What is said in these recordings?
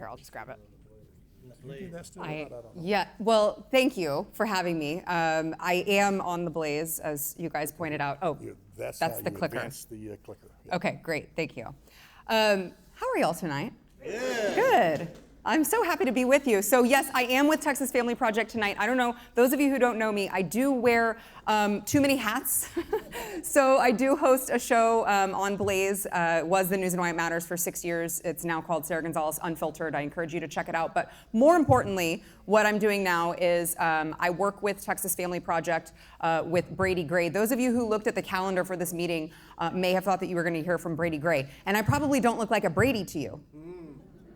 Here, I'll just grab it. Yeah, well, thank you for having me. I am on the Blaze, as you guys pointed out. Oh, That's the clicker. Advance the clicker. Yeah. Okay, great, thank you. How are y'all tonight? Yeah. Good. I'm so happy to be with you. So yes, I am with Texas Family Project tonight. I don't know, those of you who don't know me, I do wear too many hats. So I do host a show on Blaze, was the News and Why It Matters for 6 years. It's now called Sara Gonzales Unfiltered. I encourage you to check it out. But more importantly, what I'm doing now is I work with Texas Family Project with Brady Gray. Those of you who looked at the calendar for this meeting may have thought that you were going to hear from Brady Gray. And I probably don't look like a Brady to you.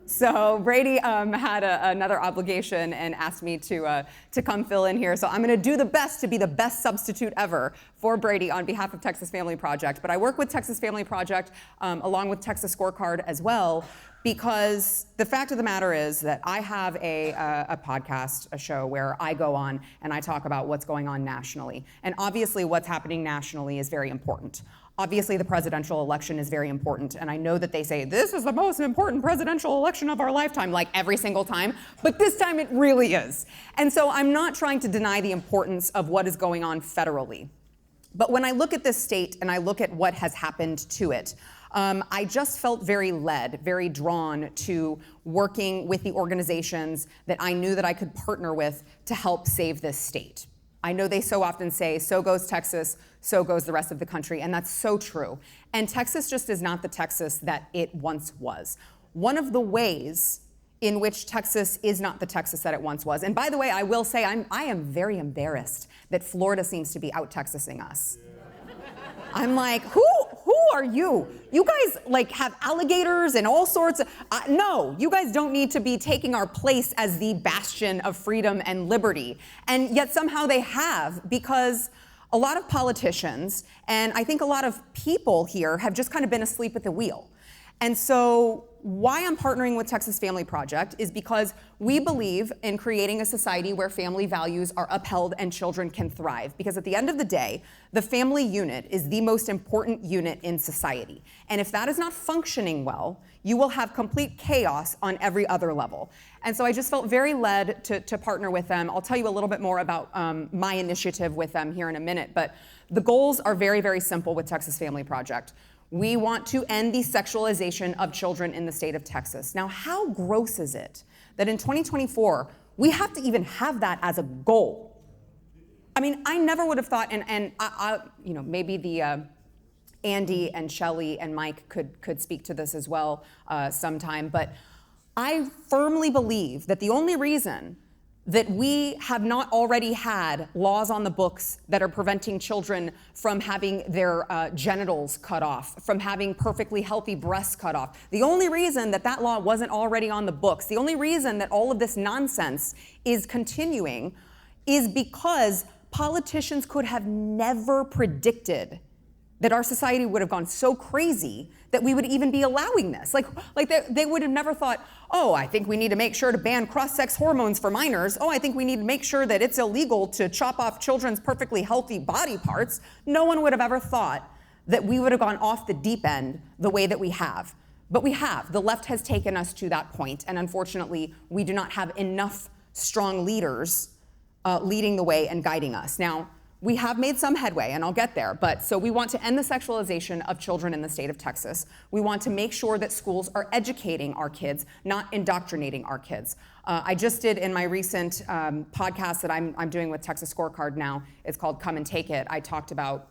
So Brady had another obligation and asked me to come fill in here. So I'm going to do the best to be the best substitute ever for Brady on behalf of Texas Family Project. But I work with Texas Family Project along with Texas Scorecard as well, because the fact of the matter is that I have a podcast, a show where I go on and I talk about what's going on nationally. And obviously what's happening nationally is very important. Obviously, the presidential election is very important, and I know that they say, this is the most important presidential election of our lifetime, like every single time, but this time it really is. And so I'm not trying to deny the importance of what is going on federally. But when I look at this state and I look at what has happened to it, I just felt very led, very drawn to working with the organizations that I knew that I could partner with to help save this state. I know they so often say, so goes Texas, so goes the rest of the country, and that's so true. And Texas just is not the Texas that it once was. One of the ways in which Texas is not the Texas that it once was, and by the way, I will say I am very embarrassed that Florida seems to be out-Texasing us. I'm like, who are you? You guys like have alligators and all sorts of, no, you guys don't need to be taking our place as the bastion of freedom and liberty. And yet somehow they have, because a lot of politicians, and I think a lot of people here have just kind of been asleep at the wheel. And so why I'm partnering with Texas Family Project is because we believe in creating a society where family values are upheld and children can thrive. Because at the end of the day, the family unit is the most important unit in society. And if that is not functioning well, you will have complete chaos on every other level. And so I just felt very led to partner with them. I'll tell you a little bit more about my initiative with them here in a minute. But the goals are very, very simple with Texas Family Project. We want to end the sexualization of children in the state of Texas. Now, how gross is it that in 2024, we have to even have that as a goal? I mean, I never would have thought, and I maybe the Andy and Shelley and Mike could speak to this as well sometime, but I firmly believe that the only reason that we have not already had laws on the books that are preventing children from having their genitals cut off, from having perfectly healthy breasts cut off. The only reason that that law wasn't already on the books, the only reason that all of this nonsense is continuing is because politicians could have never predicted that our society would have gone so crazy that we would even be allowing this. Like they would have never thought, oh, I think we need to make sure to ban cross-sex hormones for minors. Oh, I think we need to make sure that it's illegal to chop off children's perfectly healthy body parts. No one would have ever thought that we would have gone off the deep end the way that we have. But we have. The left has taken us to that point, and unfortunately, we do not have enough strong leaders leading the way and guiding us. Now, we have made some headway, and I'll get there, but so we want to end the sexualization of children in the state of Texas. We want to make sure that schools are educating our kids, not indoctrinating our kids. I just did in my recent podcast that I'm doing with Texas Scorecard now, it's called Come and Take It. I talked about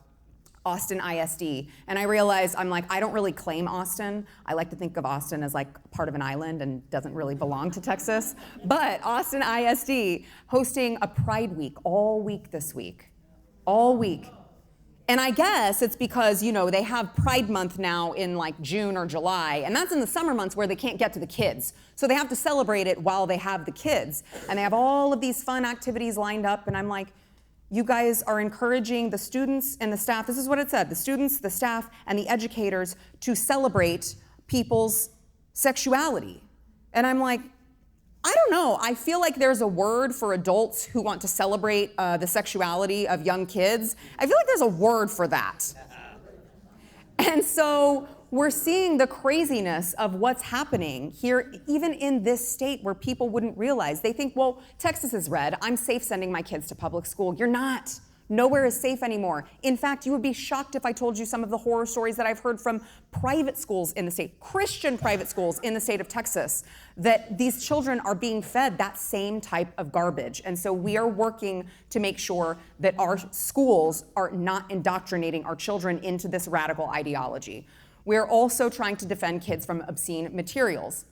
Austin ISD, and I realized I don't really claim Austin. I like to think of Austin as like part of an island and doesn't really belong to Texas. But Austin ISD hosting a Pride Week all week this week. All week. And I guess it's because, they have Pride Month now in like June or July, and that's in the summer months where they can't get to the kids. So they have to celebrate it while they have the kids. And they have all of these fun activities lined up, and I'm like, you guys are encouraging the students and the staff, this is what it said, the students, the staff, and the educators to celebrate people's sexuality. And I'm like, I don't know. I feel like there's a word for adults who want to celebrate the sexuality of young kids. I feel like there's a word for that. And so we're seeing the craziness of what's happening here, even in this state where people wouldn't realize. They think, well, Texas is red. I'm safe sending my kids to public school. You're not. Nowhere is safe anymore. In fact, you would be shocked if I told you some of the horror stories that I've heard from private schools in the state, Christian private schools in the state of Texas, that these children are being fed that same type of garbage. And so we are working to make sure that our schools are not indoctrinating our children into this radical ideology. We're also trying to defend kids from obscene materials.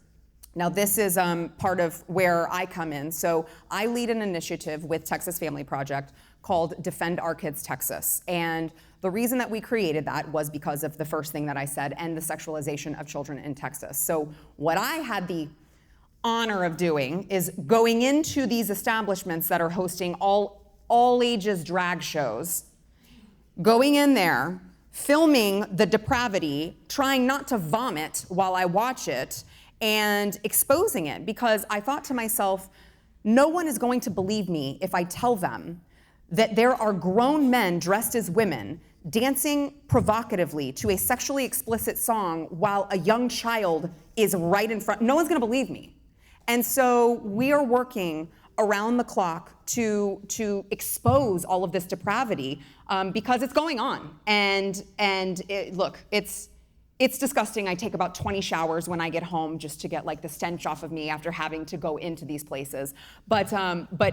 Now, this is part of where I come in. So I lead an initiative with Texas Family Project called Defend Our Kids Texas. And the reason that we created that was because of the first thing that I said, and the sexualization of children in Texas. So what I had the honor of doing is going into these establishments that are hosting all ages drag shows, going in there, filming the depravity, trying not to vomit while I watch it, and exposing it, because I thought to myself, no one is going to believe me if I tell them that there are grown men dressed as women dancing provocatively to a sexually explicit song while a young child is right in front. No one's gonna believe me. And so we are working around the clock to expose all of this depravity because it's going on. And look, it's disgusting. I take about 20 showers when I get home just to get like the stench off of me after having to go into these places. But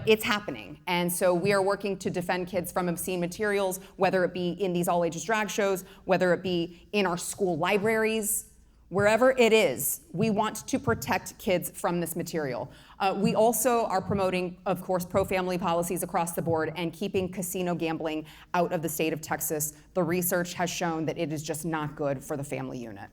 it's happening. And so we are working to defend kids from obscene materials, whether it be in these all ages drag shows, whether it be in our school libraries, wherever it is, we want to protect kids from this material. We also are promoting, of course, pro-family policies across the board and keeping casino gambling out of the state of Texas. The research has shown that it is just not good for the family unit.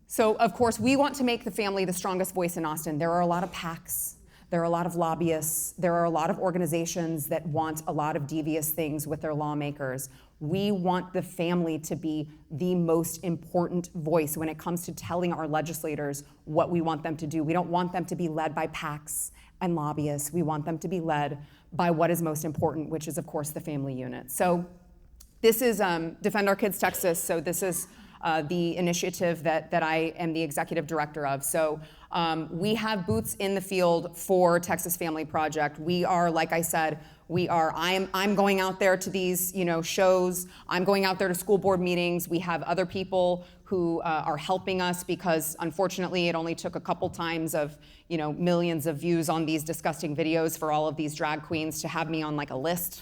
So, of course, we want to make the family the strongest voice in Austin. There are a lot of PACs. There are a lot of lobbyists. There are a lot of organizations that want a lot of devious things with their lawmakers. We want the family to be the most important voice when it comes to telling our legislators what we want them to do. We don't want them to be led by PACs and lobbyists. We want them to be led by what is most important, which is, of course, the family unit. So this is Defend Our Kids Texas. So this is the initiative that I am the executive director of. So we have boots in the field for Texas Family Project. We are, like I said, I'm going out there to these, shows. I'm going out there to school board meetings. We have other people who are helping us because, unfortunately, it only took a couple times of, millions of views on these disgusting videos for all of these drag queens to have me on like a list.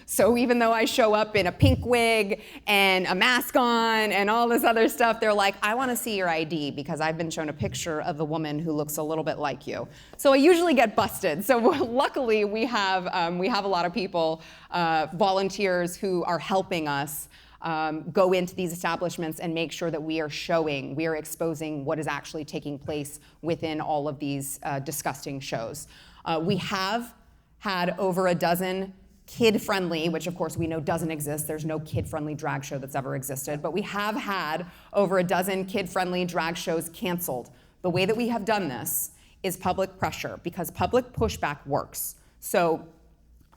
So even though I show up in a pink wig and a mask on and all this other stuff, they're like, I want to see your ID because I've been shown a picture of a woman who looks a little bit like you. So I usually get busted. So luckily we have a lot of people, volunteers who are helping us go into these establishments and make sure that we are exposing what is actually taking place within all of these disgusting shows. We have had over a dozen kid-friendly, which of course we know doesn't exist. There's no kid-friendly drag show that's ever existed, but we have had over a dozen kid-friendly drag shows canceled. The way that we have done this is public pressure, because public pushback works. So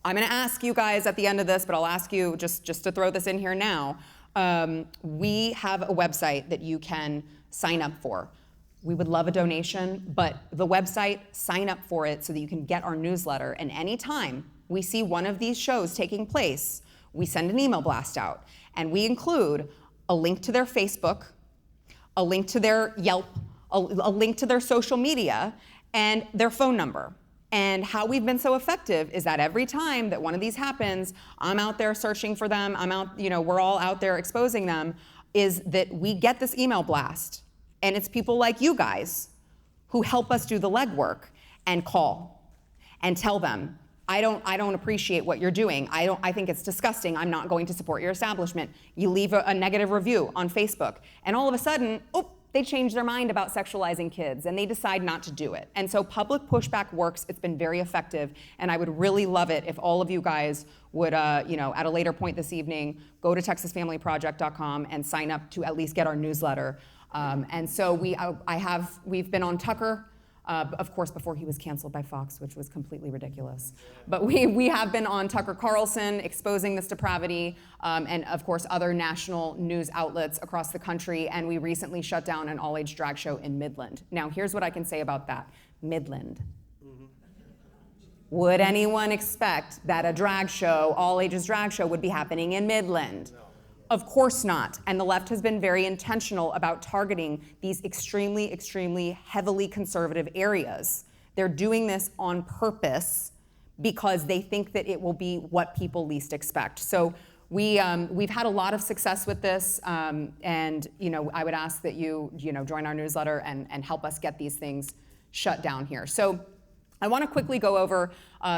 I'm gonna ask you guys at the end of this, but I'll ask you just to throw this in here now. We have a website that you can sign up for. We would love a donation, but the website, sign up for it so that you can get our newsletter, and anytime we see one of these shows taking place, we send an email blast out, and we include a link to their Facebook, a link to their Yelp, a link to their social media, and their phone number. And how we've been so effective is that every time that one of these happens, I'm out there searching for them, we're all out there exposing them, is that we get this email blast. And it's people like you guys who help us do the legwork and call and tell them, I don't appreciate what you're doing. I think it's disgusting. I'm not going to support your establishment. You leave a negative review on Facebook, and all of a sudden, they change their mind about sexualizing kids, and they decide not to do it. And so public pushback works. It's been very effective, and I would really love it if all of you guys would, at a later point this evening, go to TexasFamilyProject.com and sign up to at least get our newsletter. And so we've been on Tucker. Of course, before he was canceled by Fox, which was completely ridiculous. But we have been on Tucker Carlson exposing this depravity, and of course other national news outlets across the country, and we recently shut down an all-age drag show in Midland. Now, here's what I can say about that. Midland. Would anyone expect that a drag show, all-ages drag show, would be happening in Midland? No. Of course not. And the left has been very intentional about targeting these extremely, extremely heavily conservative areas. They're doing this on purpose because they think that it will be what people least expect. So we've had a lot of success with this, and I would ask that you join our newsletter and help us get these things shut down here. So I want to quickly go over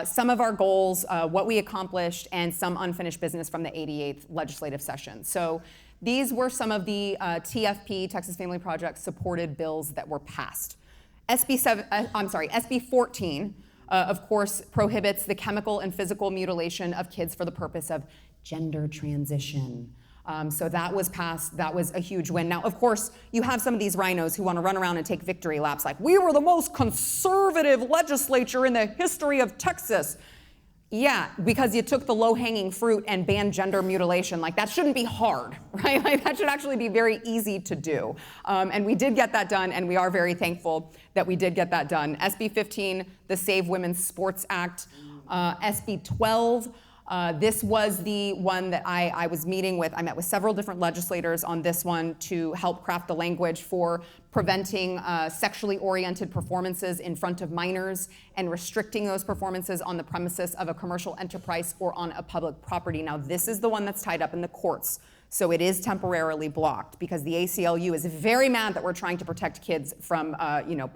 some of our goals, what we accomplished, and some unfinished business from the 88th legislative session. So these were some of the TFP, Texas Family Project, supported bills that were passed. SB 14, of course, prohibits the chemical and physical mutilation of kids for the purpose of gender transition. So that was passed. That was a huge win. Now, of course, you have some of these rhinos who want to run around and take victory laps like, we were the most conservative legislature in the history of Texas. Yeah, because you took the low-hanging fruit and banned gender mutilation. Like, that shouldn't be hard, right? Like, that should actually be very easy to do. And we did get that done, and we are very thankful that we did get that done. SB 15, the Save Women's Sports Act. SB 12, this was the one that I was meeting with. I met with several different legislators on this one to help craft the language for preventing sexually oriented performances in front of minors and restricting those performances on the premises of a commercial enterprise or on a public property. Now, this is the one that's tied up in the courts. So it is temporarily blocked because the ACLU is very mad that we're trying to protect kids from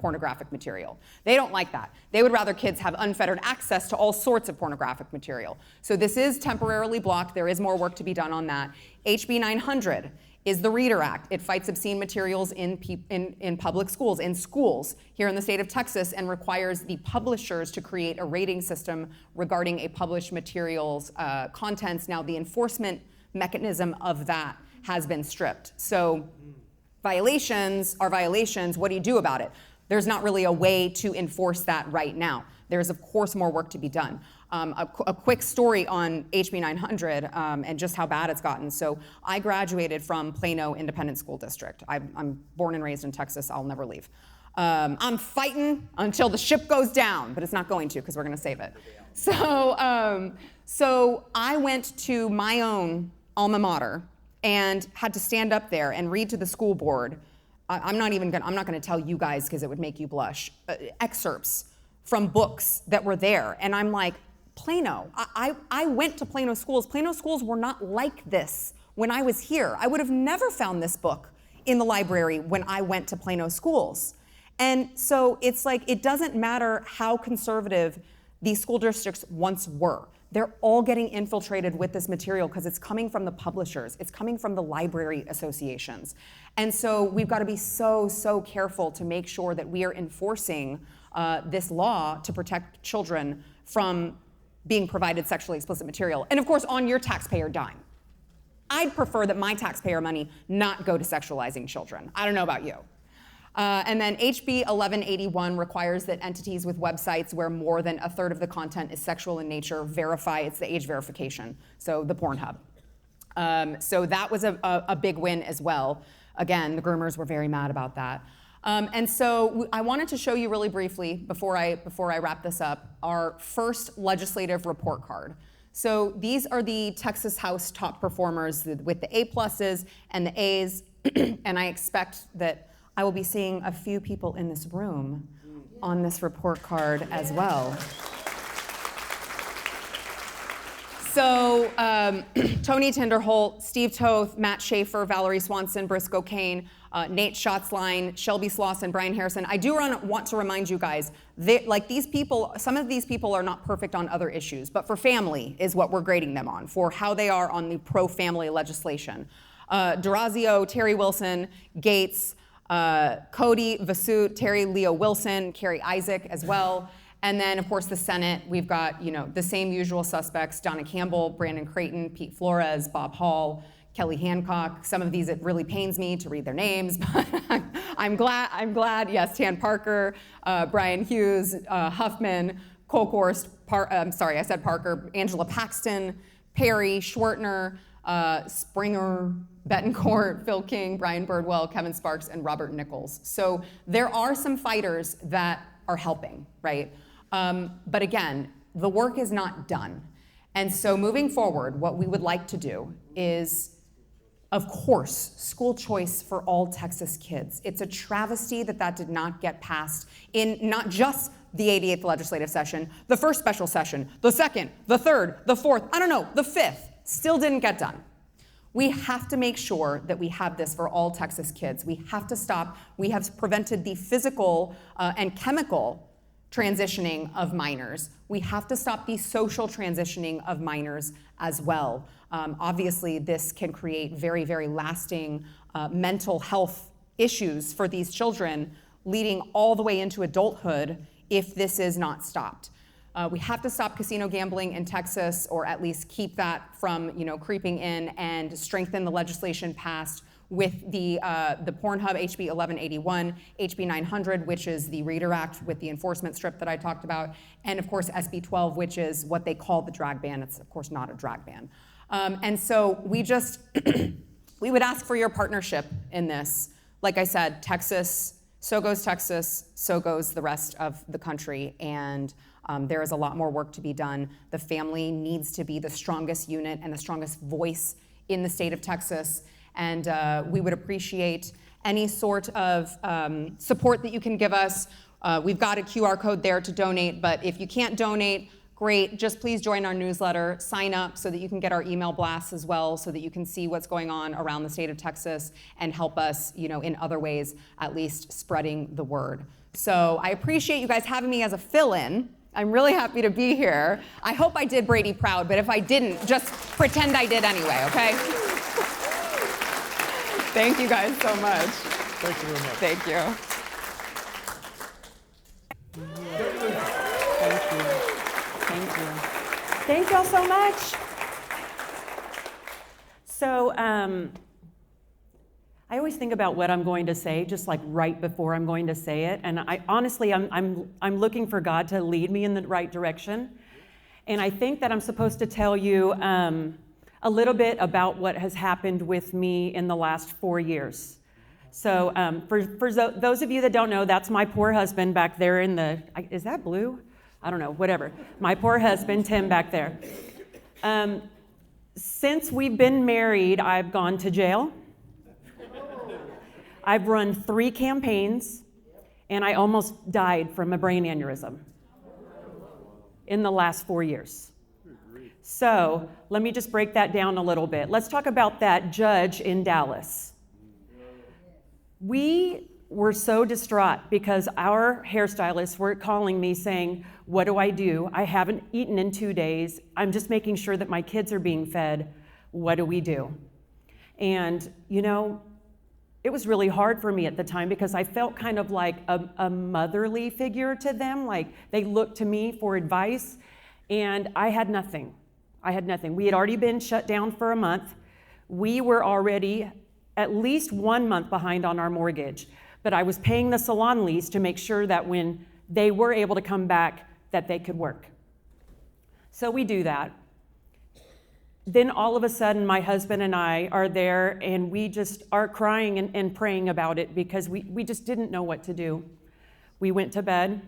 pornographic material. They don't like that. They would rather kids have unfettered access to all sorts of pornographic material. So this is temporarily blocked. There is more work to be done on that. HB 900 is the Reader Act. It fights obscene materials in public schools, in schools here in the state of Texas, and requires the publishers to create a rating system regarding a published material's contents. Now, the enforcement mechanism of that has been stripped. So violations are violations. What do you do about it? There's not really a way to enforce that right now. There's, of course, more work to be done. A quick story on HB 900 and just how bad it's gotten. So I graduated from Plano Independent School District. I'm born and raised in Texas. I'll never leave. I'm fighting until the ship goes down, but it's not going to because we're going to save it. So I went to my own alma mater and had to stand up there and read to the school board. I'm not going to tell you guys because it would make you blush. Excerpts from books that were there, and I'm like, Plano. I went to Plano schools. Plano schools were not like this when I was here. I would have never found this book in the library when I went to Plano schools. And so it's like, it doesn't matter how conservative these school districts once were. They're all getting infiltrated with this material because it's coming from the publishers. It's coming from the library associations. And so we've got to be so careful to make sure that we are enforcing this law to protect children from being provided sexually explicit material. And of course, on your taxpayer dime. I'd prefer that my taxpayer money not go to sexualizing children. I don't know about you. And then HB 1181 requires that entities with websites where more than a third of the content is sexual in nature verify. It's the age verification, so the Pornhub. So that was a big win as well. Again, the groomers were very mad about that. And so I wanted to show you really briefly, before I wrap this up, our first legislative report card. So these are the Texas House top performers with the A+ and the A's, and I expect that I will be seeing a few people in this room on this report card as well. So Tony Tinderholt, Steve Toth, Matt Schaefer, Valerie Swanson, Briscoe Kane, Nate Schatzline, Shelby Slauson, Brian Harrison. I do want to remind you guys, these people, some of these people are not perfect on other issues, but for family is what we're grading them on, for how they are on the pro-family legislation. D'Orazio, Terry Wilson, Gates, Cody Vasut, Terry Leo Wilson, Carrie Isaac as well. And then, of course, the Senate, we've got, the same usual suspects: Donna Campbell, Brandon Creighton, Pete Flores, Bob Hall, Kelly Hancock. Some of these, it really pains me to read their names, but I'm glad, yes, Tan Parker, Brian Hughes, Huffman, Kolkhorst, I said Parker, Angela Paxton, Perry, Schwartner, Springer, Betancourt, Phil King, Brian Birdwell, Kevin Sparks, and Robert Nichols. So there are some fighters that are helping, right? But again, the work is not done. And so moving forward, what we would like to do is, of course, school choice for all Texas kids. It's a travesty that that did not get passed in not just the 88th legislative session, the first special session, the second, the third, the fourth, I don't know, the fifth, still didn't get done. We have to make sure that we have this for all Texas kids. We have to stop. We have prevented the physical and chemical transitioning of minors. We have to stop the social transitioning of minors as well. Obviously, this can create very, very lasting mental health issues for these children, leading all the way into adulthood if this is not stopped. We have to stop casino gambling in Texas, or at least keep that from, creeping in, and strengthen the legislation passed with the Pornhub HB 1181, HB 900, which is the Reader Act with the enforcement strip that I talked about, and of course SB 12, which is what they call the drag ban. It's of course not a drag ban. And so we just, we would ask for your partnership in this. Like I said, Texas, so goes the rest of the country, and there is a lot more work to be done. The family needs to be the strongest unit and the strongest voice in the state of Texas. And we would appreciate any sort of support that you can give us. We've got a QR code there to donate, but if you can't donate, great. Just please join our newsletter, sign up so that you can get our email blasts as well, so that you can see what's going on around the state of Texas and help us, in other ways, at least spreading the word. So I appreciate you guys having me as a fill-in. I'm really happy to be here. I hope I did Brady proud, but if I didn't, just pretend I did anyway, okay? Thank you guys so much. Thank you very much. Thank you. Thank you. Thank you. Thank y'all so much. So I always think about what I'm going to say, just like right before I'm going to say it. And I honestly, I'm looking for God to lead me in the right direction. And I think that I'm supposed to tell you a little bit about what has happened with me in the last 4 years. So for those of you that don't know, that's my poor husband back there in the, is that blue? I don't know, whatever. My poor husband, Tim, back there. Since we've been married, I've gone to jail. I've run 3 campaigns, and I almost died from a brain aneurysm in the last 4 years. So let me just break that down a little bit. Let's talk about that judge in Dallas. We were so distraught because our hairstylists were calling me saying, what do? I haven't eaten in 2 days. I'm just making sure that my kids are being fed. What do we do? And, it was really hard for me at the time because I felt kind of like a motherly figure to them. Like they looked to me for advice, and I had nothing. We had already been shut down for a month. We were already at least 1 month behind on our mortgage, but I was paying the salon lease to make sure that when they were able to come back, that they could work. So we do that. Then all of a sudden, my husband and I are there, and we just are crying and praying about it because we just didn't know what to do. We went to bed.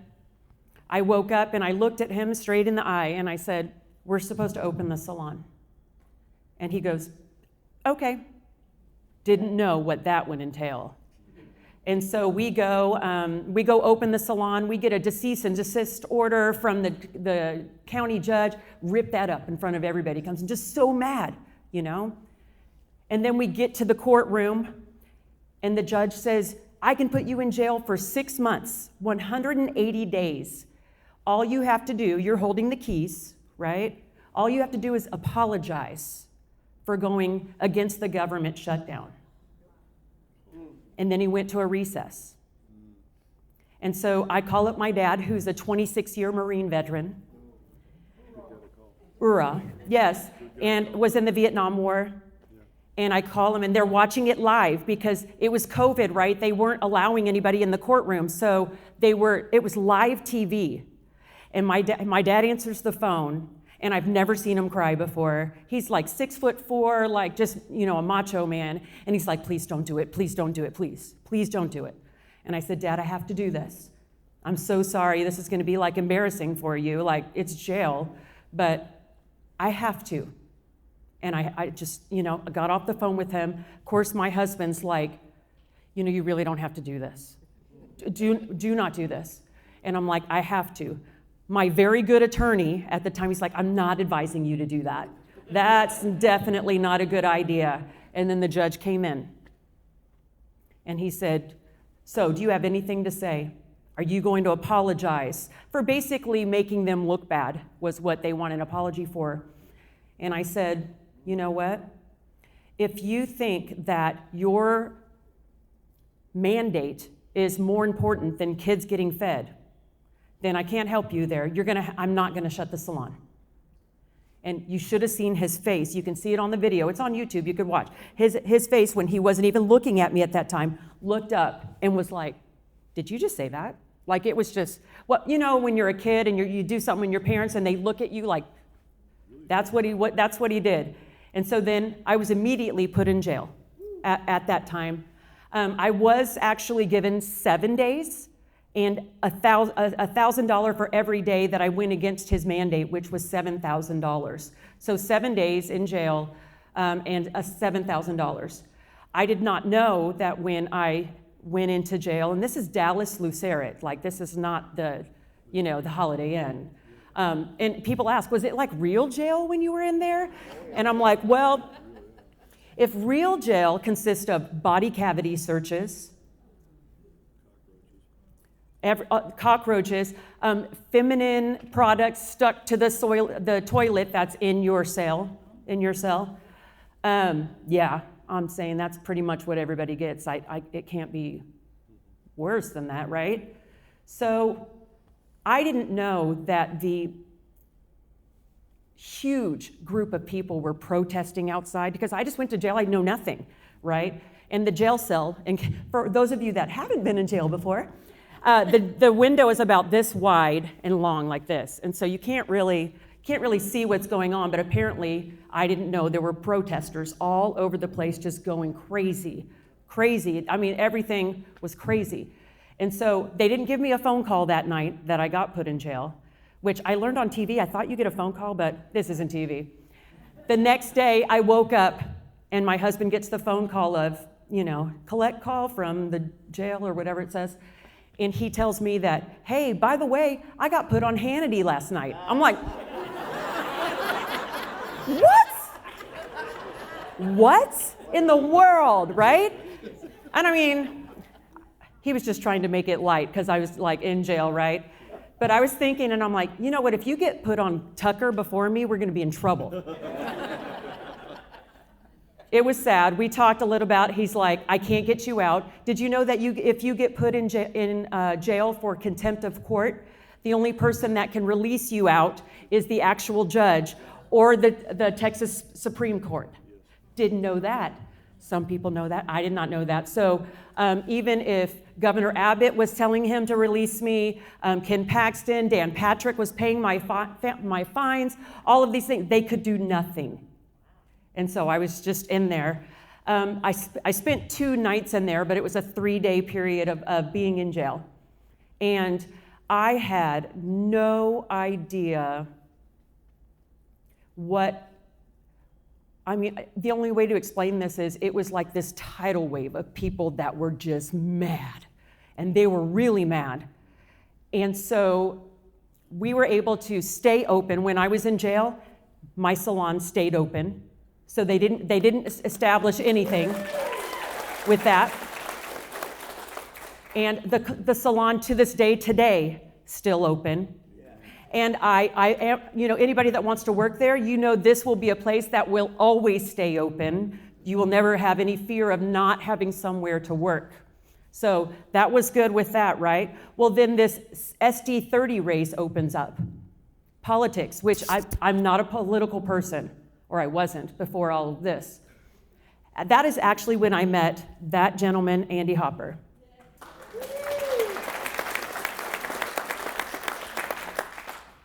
I woke up and I looked at him straight in the eye and I said, we're supposed to open the salon. And he goes, okay. Didn't know what that would entail. And so we go open the salon. We get a cease and desist order from the county judge, rip that up in front of everybody. Comes and just so mad, And then we get to the courtroom, and the judge says, I can put you in jail for 6 months, 180 days. All you have to do, you're holding the keys, right? All you have to do is apologize for going against the government shutdown. And then he went to a recess. And so I call up my dad, who's a 26-year Marine veteran. Yes, and was in the Vietnam War. And I call them, and they're watching it live because it was COVID, right? They weren't allowing anybody in the courtroom, so it was live TV. And my dad answers the phone, and I've never seen him cry before. He's like 6'4", like just, a macho man. And he's like, please don't do it, please don't do it, please don't do it. And I said, Dad, I have to do this. I'm so sorry, this is gonna be like embarrassing for you, like it's jail, but I have to. And I just, I got off the phone with him. Of course, my husband's like, you really don't have to do this. Do not do this. And I'm like, I have to. My very good attorney at the time, he's like, I'm not advising you to do that. That's definitely not a good idea. And then the judge came in. And he said, so do you have anything to say? Are you going to apologize for basically making them look bad, was what they want an apology for. And I said, you know what? If you think that your mandate is more important than kids getting fed, then I can't help you there. I'm not gonna shut the salon. And you should have seen his face. You can see it on the video. It's on YouTube, you could watch. His face, when he wasn't even looking at me at that time, looked up and was like, did you just say that? Like it was just, when you're a kid and you do something with your parents and they look at you like, that's what he did. And so then I was immediately put in jail at that time. I was actually given 7 days and $1,000 for every day that I went against his mandate, which was $7,000. So 7 days in jail and $7,000. I did not know that when I went into jail, and this is Dallas Luceret, like this is not the Holiday Inn. And people ask, was it like real jail when you were in there? And I'm like, well, if real jail consists of body cavity searches, cockroaches, feminine products stuck to the toilet that's in your cell, yeah, I'm saying that's pretty much what everybody gets. It can't be worse than that, right? So I didn't know that the huge group of people were protesting outside because I just went to jail, I know nothing, right? And the jail cell, and for those of you that haven't been in jail before, the window is about this wide and long like this. And so you can't really see what's going on, but apparently I didn't know there were protesters all over the place just going crazy. I mean, everything was crazy. And so they didn't give me a phone call that night that I got put in jail, which I learned on TV. I thought you get a phone call, but this isn't TV. The next day I woke up and my husband gets the phone call of, collect call from the jail or whatever it says. And he tells me that, hey, by the way, I got put on Hannity last night. I'm like, what in the world, right? And I mean, he was just trying to make it light because I was like in jail, right? But I was thinking, and I'm like, you know what, if you get put on Tucker before me, we're gonna be in trouble. It was sad. We talked a little about, he's like, I can't get you out. Did you know that if you get put in jail for contempt of court, the only person that can release you out is the actual judge or the Texas Supreme Court? Didn't know that. Some people know that. I did not know that. So even if Governor Abbott was telling him to release me, Ken Paxton, Dan Patrick was paying my fines, all of these things, they could do nothing. And so I was just in there. I spent 2 nights in there, but it was a 3-day period of being in jail. And I had no idea the only way to explain this is it was like this tidal wave of people that were just mad. And they were really mad. And so we were able to stay open. When I was in jail, my salon stayed open. So they didn't establish anything with that. And the salon to this day today still open. And I am, anybody that wants to work there, this will be a place that will always stay open. You will never have any fear of not having somewhere to work. So that was good with that, right? Well, then this SD30 race opens up. Politics, which I'm not a political person, or I wasn't before all of this. That is actually when I met that gentleman, Andy Hopper.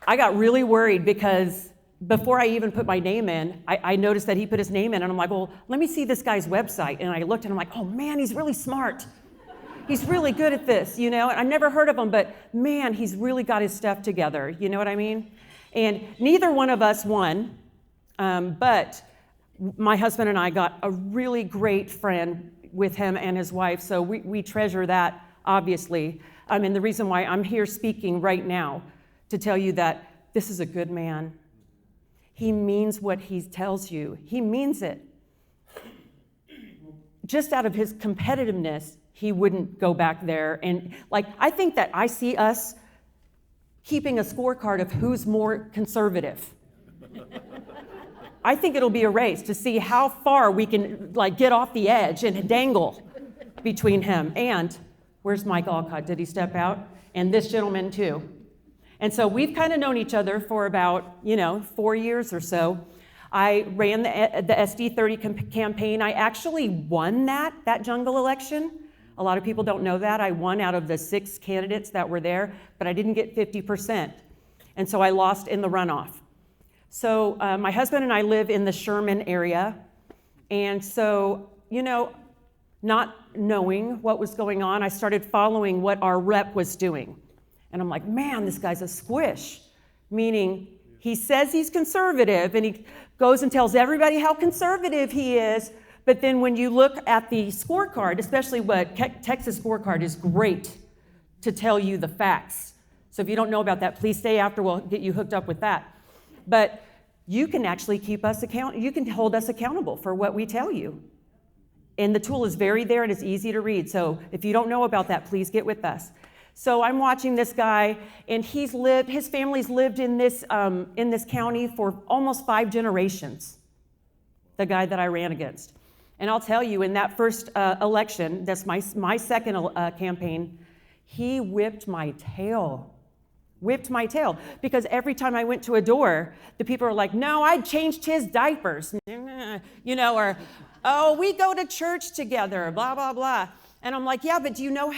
I got really worried because before I even put my name in, I noticed that he put his name in, and I'm like, well, let me see this guy's website. And I looked, and I'm like, oh man, he's really smart. He's really good at this, you know? And I've never heard of him, but man, he's really got his stuff together, you know what I mean? And neither one of us won, but my husband and I got a really great friend with him and his wife, so we treasure that, obviously. And the reason why I'm here speaking right now to tell you that this is a good man. He means what he tells you. He means it. Just out of his competitiveness, he wouldn't go back there. And I think that I see us keeping a scorecard of who's more conservative. I think it'll be a race to see how far we can get off the edge and dangle between him and, where's Mike Olcott? Did he step out? And this gentleman too. And so we've kind of known each other for about, 4 years or so. I ran the SD30 campaign. I actually won that jungle election. A lot of people don't know that. I won out of the 6 candidates that were there, but I didn't get 50%. And so I lost in the runoff. So my husband and I live in the Sherman area. And so, not knowing what was going on, I started following what our rep was doing. And I'm like, man, this guy's a squish, meaning he says he's conservative and he goes and tells everybody how conservative he is. But then when you look at the scorecard, especially what Texas scorecard is great to tell you the facts. So if you don't know about that, please stay after, we'll get you hooked up with that. But you can actually keep us you can hold us accountable for what we tell you. And the tool is very there and it's easy to read. So if you don't know about that, please get with us. So I'm watching this guy, and his family's lived in this county for almost 5 generations, the guy that I ran against. And I'll tell you, in that first election, that's my second campaign, he whipped my tail. Because every time I went to a door, the people are like, no, I changed his diapers, or, oh, we go to church together, blah, blah, blah. And I'm like, yeah, but do you know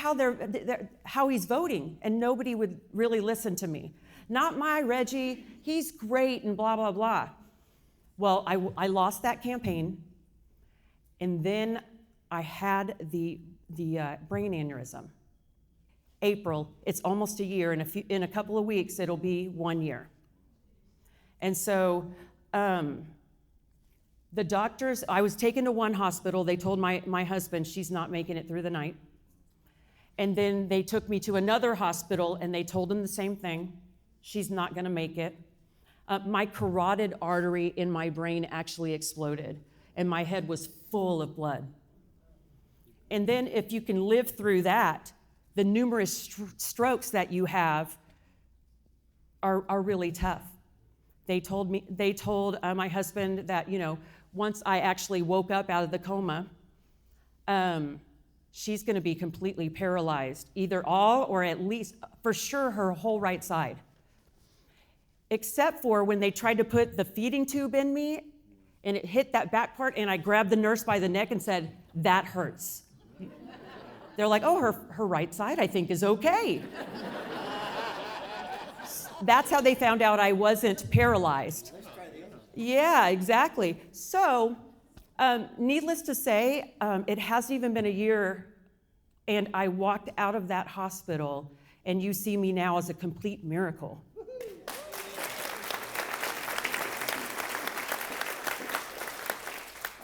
how he's voting? And nobody would really listen to me. Not my Reggie, he's great, and blah, blah, blah. Well, I lost that campaign, and then I had the brain aneurysm. April, it's almost a year. In a couple of weeks, it'll be 1 year. And so the doctors, I was taken to one hospital. They told my husband she's not making it through the night. And then they took me to another hospital, and they told him the same thing. She's not going to make it. My carotid artery in my brain actually exploded, and my head was full of blood. And then if you can live through that, the numerous strokes that you have are really tough. They told my husband that, once I actually woke up out of the coma, she's going to be completely paralyzed, either all or at least for sure her whole right side. Except for when they tried to put the feeding tube in me and it hit that back part, and I grabbed the nurse by the neck and said, that hurts. They're like, oh, her right side, I think, is okay. That's how they found out I wasn't paralyzed. Yeah, exactly. So, needless to say, it hasn't even been a year, and I walked out of that hospital, and you see me now as a complete miracle.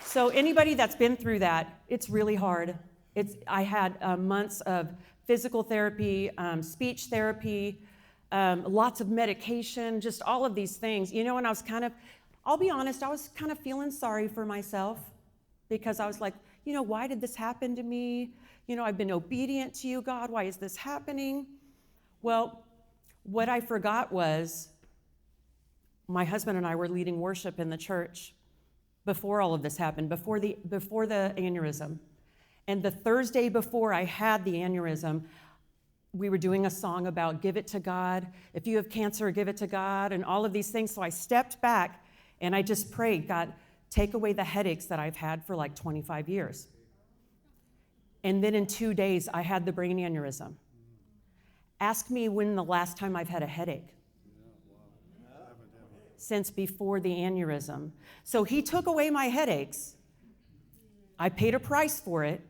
So anybody that's been through that, it's really hard. I had months of physical therapy, speech therapy, lots of medication, just all of these things. And I'll be honest, I was kind of feeling sorry for myself because I was like, why did this happen to me? I've been obedient to you, God. Why is this happening? Well, what I forgot was my husband and I were leading worship in the church before all of this happened, before the aneurysm. And the Thursday before I had the aneurysm, we were doing a song about give it to God. If you have cancer, give it to God, and all of these things. So I stepped back and I just prayed, God, take away the headaches that I've had for like 25 years. And then in 2 days, I had the brain aneurysm. Ask me when the last time I've had a headache. Since before the aneurysm. So he took away my headaches. I paid a price for it,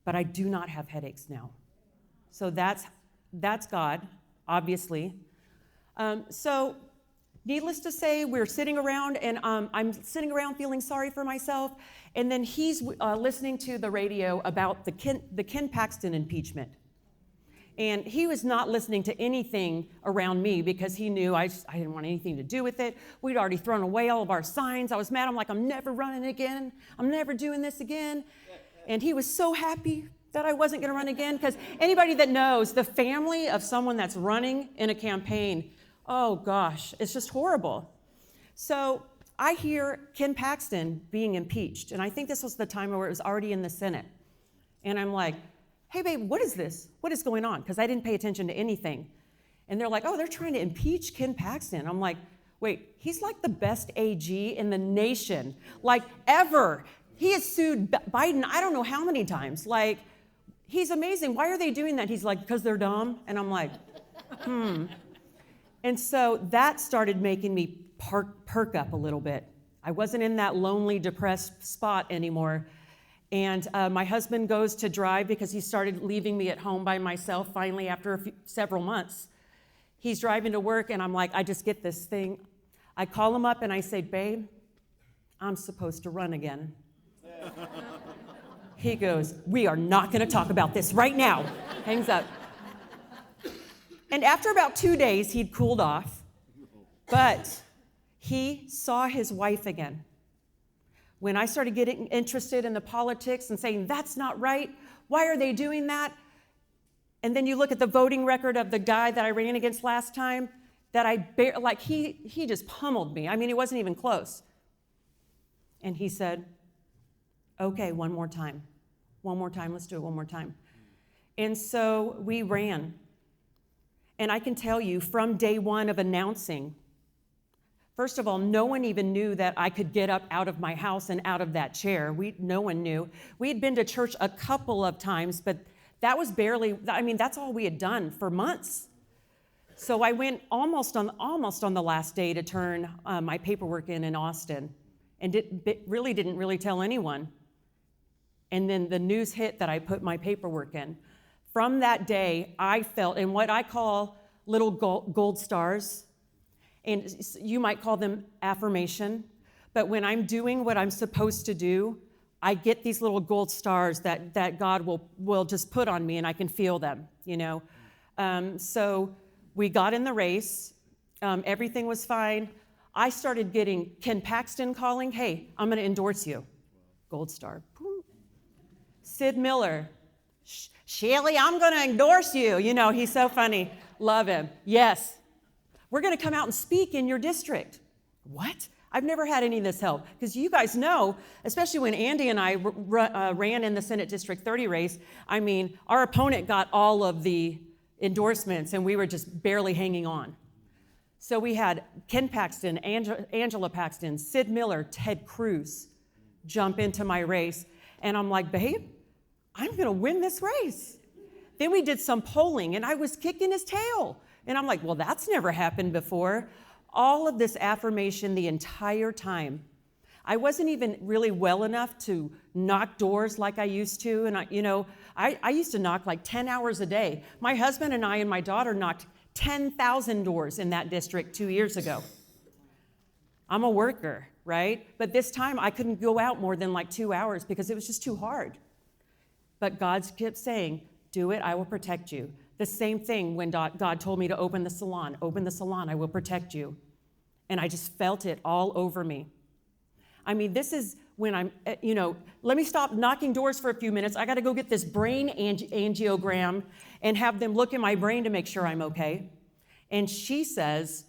but I do not have headaches now. So that's God, obviously. So needless to say, we're sitting around, and I'm sitting around feeling sorry for myself, and then he's listening to the radio about the Ken Paxton impeachment. And he was not listening to anything around me because he knew I didn't want anything to do with it. We'd already thrown away all of our signs. I was mad. I'm like, I'm never running again. I'm never doing this again. And he was so happy that I wasn't going to run again, because anybody that knows the family of someone that's running in a campaign, oh gosh, it's just horrible. So I hear Ken Paxton being impeached, and I think this was the time where it was already in the Senate. And I'm like, hey babe, what is this? What is going on? Because I didn't pay attention to anything. And they're like, oh, they're trying to impeach Ken Paxton. I'm like, wait, he's like the best AG in the nation, like ever. He has sued Biden I don't know how many times. Like, he's amazing. Why are they doing that? He's like, because they're dumb. And I'm like, And so that started making me perk up a little bit. I wasn't in that lonely, depressed spot anymore. And my husband goes to drive because he started leaving me at home by myself finally after several months. He's driving to work, and I'm like, I just get this thing. I call him up and I say, babe, I'm supposed to run again. He goes, we are not going to talk about this right now. Hangs up. And after about 2 days, he'd cooled off, but he saw his wife again. When I started getting interested in the politics and saying, that's not right, why are they doing that? And then you look at the voting record of the guy that I ran against last time, that he just pummeled me. I mean, it wasn't even close. And he said, okay, one more time. One more time, let's do it one more time. And so we ran. And I can tell you, from day one of announcing, first of all, no one even knew that I could get up out of my house and out of that chair. No one knew. We had been to church a couple of times, but that was barely, that's all we had done for months. So I went almost on the last day to turn my paperwork in Austin, and really didn't tell anyone. And then the news hit that I put my paperwork in. From that day, I felt in what I call little gold stars, and you might call them affirmation, but when I'm doing what I'm supposed to do, I get these little gold stars that God will just put on me, and I can feel them, you know. So we got in the race. Everything was fine. I started getting Ken Paxton calling, hey, I'm going to endorse you. Gold star. Boom. Sid Miller, Shelley, I'm going to endorse you. You know, he's so funny. Love him. Yes. We're going to come out and speak in your district. What? I've never had any of this help. Because you guys know, especially when Andy and I ran in the Senate District 30 race, our opponent got all of the endorsements, and we were just barely hanging on. So we had Ken Paxton, Angela Paxton, Sid Miller, Ted Cruz jump into my race. And I'm like, babe, I'm going to win this race. Then we did some polling, and I was kicking his tail. And I'm like, well, that's never happened before. All of this affirmation the entire time. I wasn't even really well enough to knock doors like I used to. And I used to knock like 10 hours a day. My husband and I and my daughter knocked 10,000 doors in that district 2 years ago. I'm a worker, right? But this time I couldn't go out more than like 2 hours because it was just too hard. But God kept saying, do it, I will protect you. The same thing when God told me to open the salon, I will protect you. And I just felt it all over me. This is when I'm, let me stop knocking doors for a few minutes. I got to go get this brain angiogram and have them look in my brain to make sure I'm okay. And she says,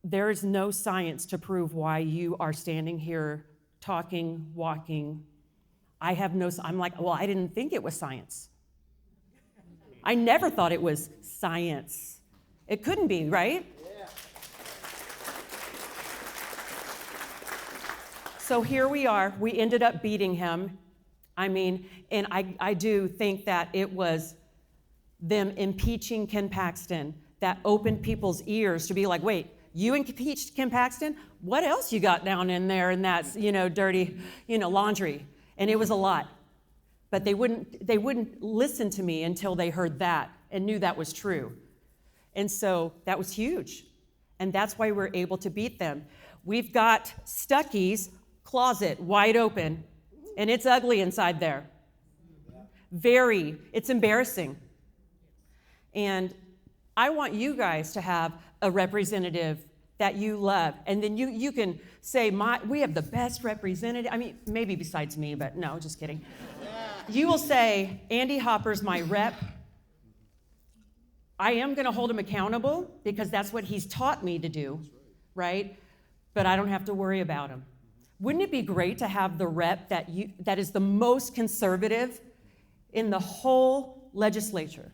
there is no science to prove why you are standing here talking, walking. I'm like, well, I didn't think it was science. I never thought it was science. It couldn't be, right? Yeah. So here we are. We ended up beating him. I mean, and I do think that it was them impeaching Ken Paxton that opened people's ears to be like, wait, you impeached Ken Paxton? What else you got down in there in that, dirty, laundry? And it was a lot. But they wouldn't listen to me until they heard that and knew that was true. And so that was huge. And that's why we're able to beat them. We've got Stuckey's closet wide open, and it's ugly inside there. It's embarrassing. And I want you guys to have a representative that you love. And then you can say, we have the best representative. I mean, maybe besides me, but no, just kidding. You will say, Andy Hopper's my rep. I am going to hold him accountable because that's what he's taught me to do, right? But I don't have to worry about him. Wouldn't it be great to have the rep that is the most conservative in the whole legislature?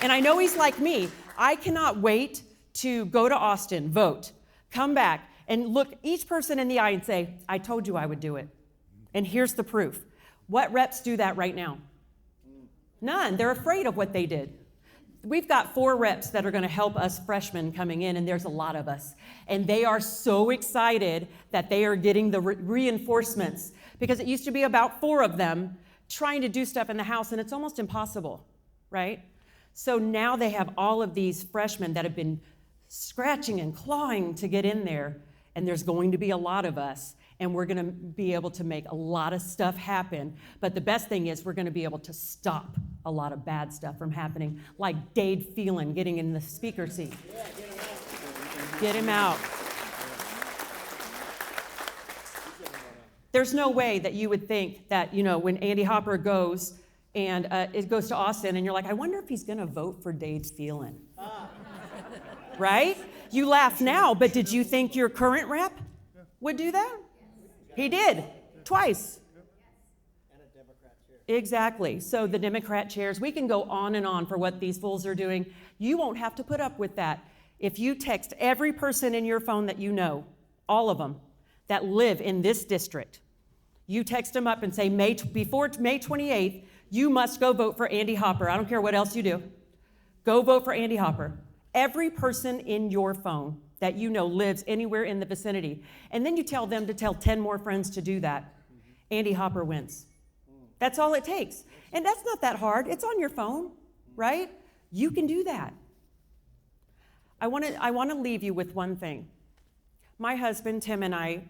And I know he's like me. I cannot wait to go to Austin, vote, come back, and look each person in the eye and say, I told you I would do it. And here's the proof. What reps do that right now? None. They're afraid of what they did. We've got 4 reps that are going to help us freshmen coming in, and there's a lot of us. And they are so excited that they are getting the reinforcements, because it used to be about 4 of them trying to do stuff in the house, and it's almost impossible, right? So now they have all of these freshmen that have been scratching and clawing to get in there, and there's going to be a lot of us, and we're going to be able to make a lot of stuff happen. But the best thing is we're going to be able to stop a lot of bad stuff from happening, like Dade Phelan getting in the speaker seat. Get him out. There's no way that you would think that, when Andy Hopper goes and it goes to Austin, and you're like, I wonder if he's going to vote for Dade Phelan. Right? You laugh now, but did you think your current rep would do that? He did, twice. And a Democrat chair. Exactly. So the Democrat chairs, we can go on and on for what these fools are doing. You won't have to put up with that. If you text every person in your phone that you know, all of them, that live in this district, you text them up and say, before May 28th, you must go vote for Andy Hopper. I don't care what else you do. Go vote for Andy Hopper. Every person in your phone that you know lives anywhere in the vicinity. And then you tell them to tell 10 more friends to do that. Andy Hopper wins. That's all it takes. And that's not that hard. It's on your phone, right? You can do that. I want to leave you with one thing. My husband, Tim, and I,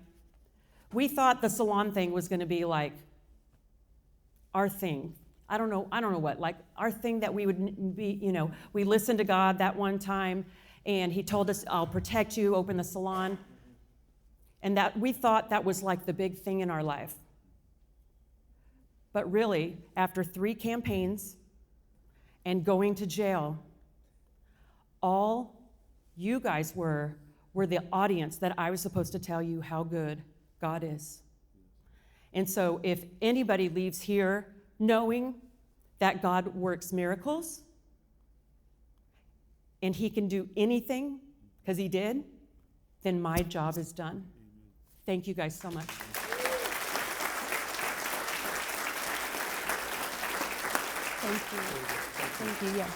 we thought the salon thing was going to be like our thing. I don't know what, like our thing that we would be, we listened to God that one time, and he told us, I'll protect you, open the salon. And that we thought that was like the big thing in our life. But really, after 3 campaigns and going to jail, all you guys were the audience that I was supposed to tell you how good God is. And so if anybody leaves here knowing that God works miracles and he can do anything, because he did, then my job is done. Thank you guys so much. Thank you. Thank you, yes.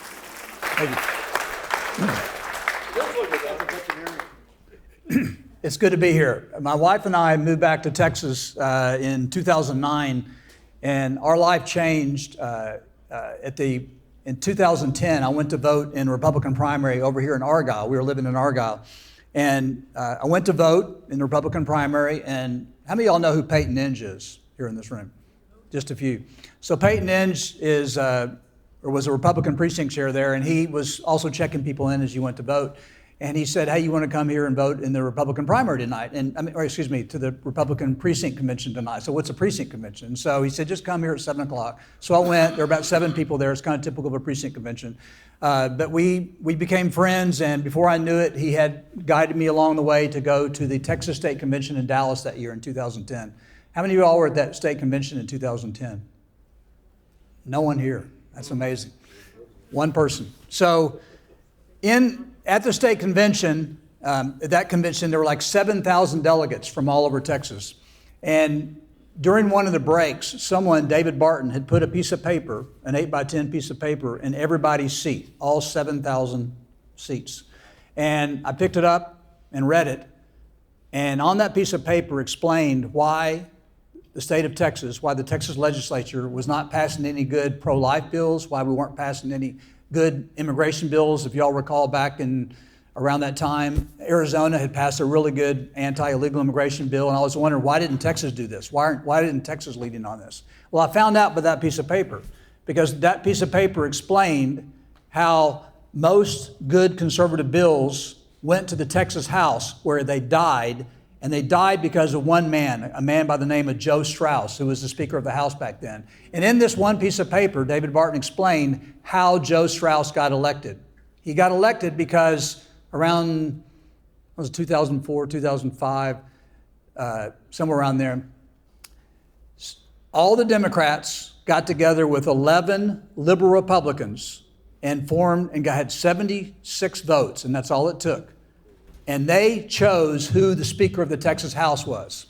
Thank you. It's good to be here. My wife and I moved back to Texas in 2009, and our life changed in 2010. I went to vote in a Republican primary over here in Argyle. We were living in Argyle. And I went to vote in the Republican primary, and how many of y'all know who Peyton Inge is here in this room? Just a few. So Peyton Inge was a Republican precinct chair there, and he was also checking people in as you went to vote. And he said, hey, you want to come here and vote in the Republican primary tonight? To the Republican precinct convention tonight. So what's a precinct convention? So he said, just come here at 7 o'clock. So I went. There were about 7 people there. It's kind of typical of a precinct convention. But we became friends, and before I knew it, he had guided me along the way to go to the Texas State Convention in Dallas that year in 2010. How many of you all were at that state convention in 2010? No one here. That's amazing. One person. So at the state convention, at that convention, there were like 7,000 delegates from all over Texas. And during one of the breaks, David Barton, had put a piece of paper, an 8x10 piece of paper, in everybody's seat, all 7,000 seats. And I picked it up and read it. And on that piece of paper explained why the state of Texas, why the Texas legislature was not passing any good pro-life bills, why we weren't passing any good immigration bills. If y'all recall, back in around that time, Arizona had passed a really good anti-illegal immigration bill, and I was wondering, why didn't Texas do this? Why didn't Texas lead in on this? Well, I found out by that piece of paper, because that piece of paper explained how most good conservative bills went to the Texas House, where they died, and they died because of one man, a man by the name of Joe Strauss, who was the Speaker of the House back then. And in this one piece of paper, David Barton explained how Joe Strauss got elected. He got elected because around, was it 2004, 2005, somewhere around there, all the Democrats got together with 11 liberal Republicans and formed and had 76 votes, and that's all it took. And they chose who the Speaker of the Texas House was.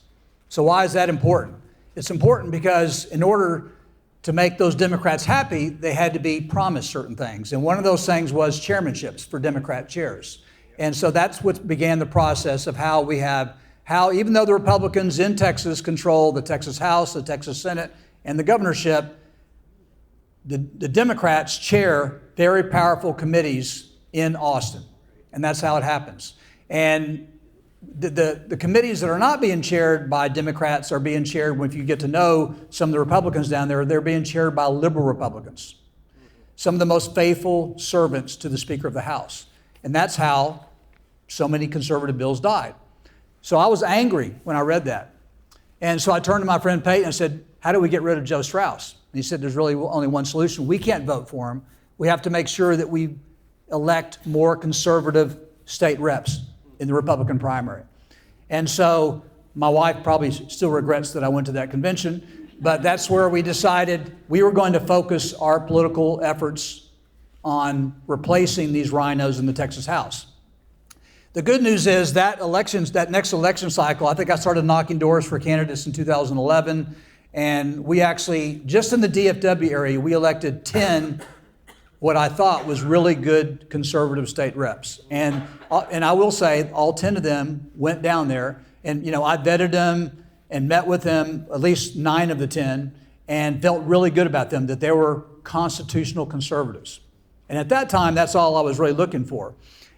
So why is that important? It's important because in order to make those Democrats happy, they had to be promised certain things. And one of those things was chairmanships for Democrat chairs. And so that's what began the process of how even though the Republicans in Texas control the Texas House, the Texas Senate, and the governorship, the Democrats chair very powerful committees in Austin. And that's how it happens. And the committees that are not being chaired by Democrats are being chaired, if you get to know some of the Republicans down there, they're being chaired by liberal Republicans. Some of the most faithful servants to the Speaker of the House. And that's how so many conservative bills died. So I was angry when I read that. And so I turned to my friend Peyton and said, how do we get rid of Joe Strauss? And he said, there's really only one solution. We can't vote for him. We have to make sure that we elect more conservative state reps in the Republican primary. And so my wife probably still regrets that I went to that convention, but that's where we decided we were going to focus our political efforts on replacing these rhinos in the Texas House. The good news is that next election cycle, I think I started knocking doors for candidates in 2011, and we actually, just in the DFW area, we elected 10 what I thought was really good conservative state reps. And I will say, all 10 of them went down there, and I vetted them and met with them, at least 9 of the 10, and felt really good about them, that they were constitutional conservatives. And at that time, that's all I was really looking for.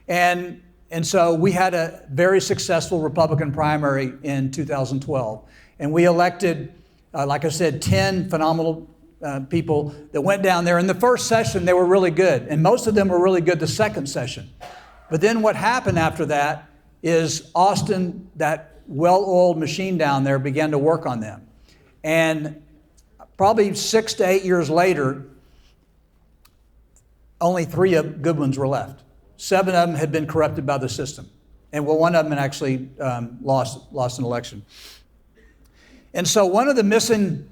And so we had a very successful Republican primary in 2012. And we elected, like I said, 10 phenomenal people that went down there. In the first session, they were really good. And most of them were really good the second session. But then what happened after that is Austin, that well-oiled machine down there, began to work on them. And probably 6 to 8 years later, only 3 good ones were left. 7 of them had been corrupted by the system. And one of them had actually lost an election. And so one of the missing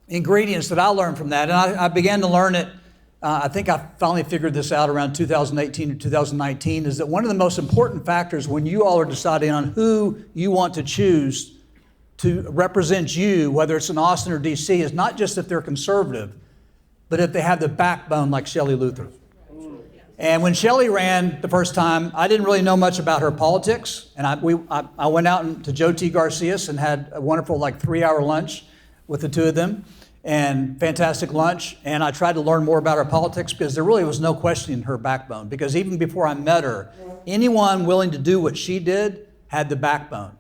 ingredients that I learned from that, and I began to learn it, I think I finally figured this out around 2018 or 2019, is that one of the most important factors when you all are deciding on who you want to choose to represent you, whether it's in Austin or DC, is not just if they're conservative, but if they have the backbone like Shelley Luther. And when Shelley ran the first time, I didn't really know much about her politics. And I went out to Joe T. Garcia's and had a wonderful 3-hour lunch with the 2 of them, and fantastic lunch. And I tried to learn more about her politics because there really was no questioning her backbone. Because even before I met her, anyone willing to do what she did had the backbone.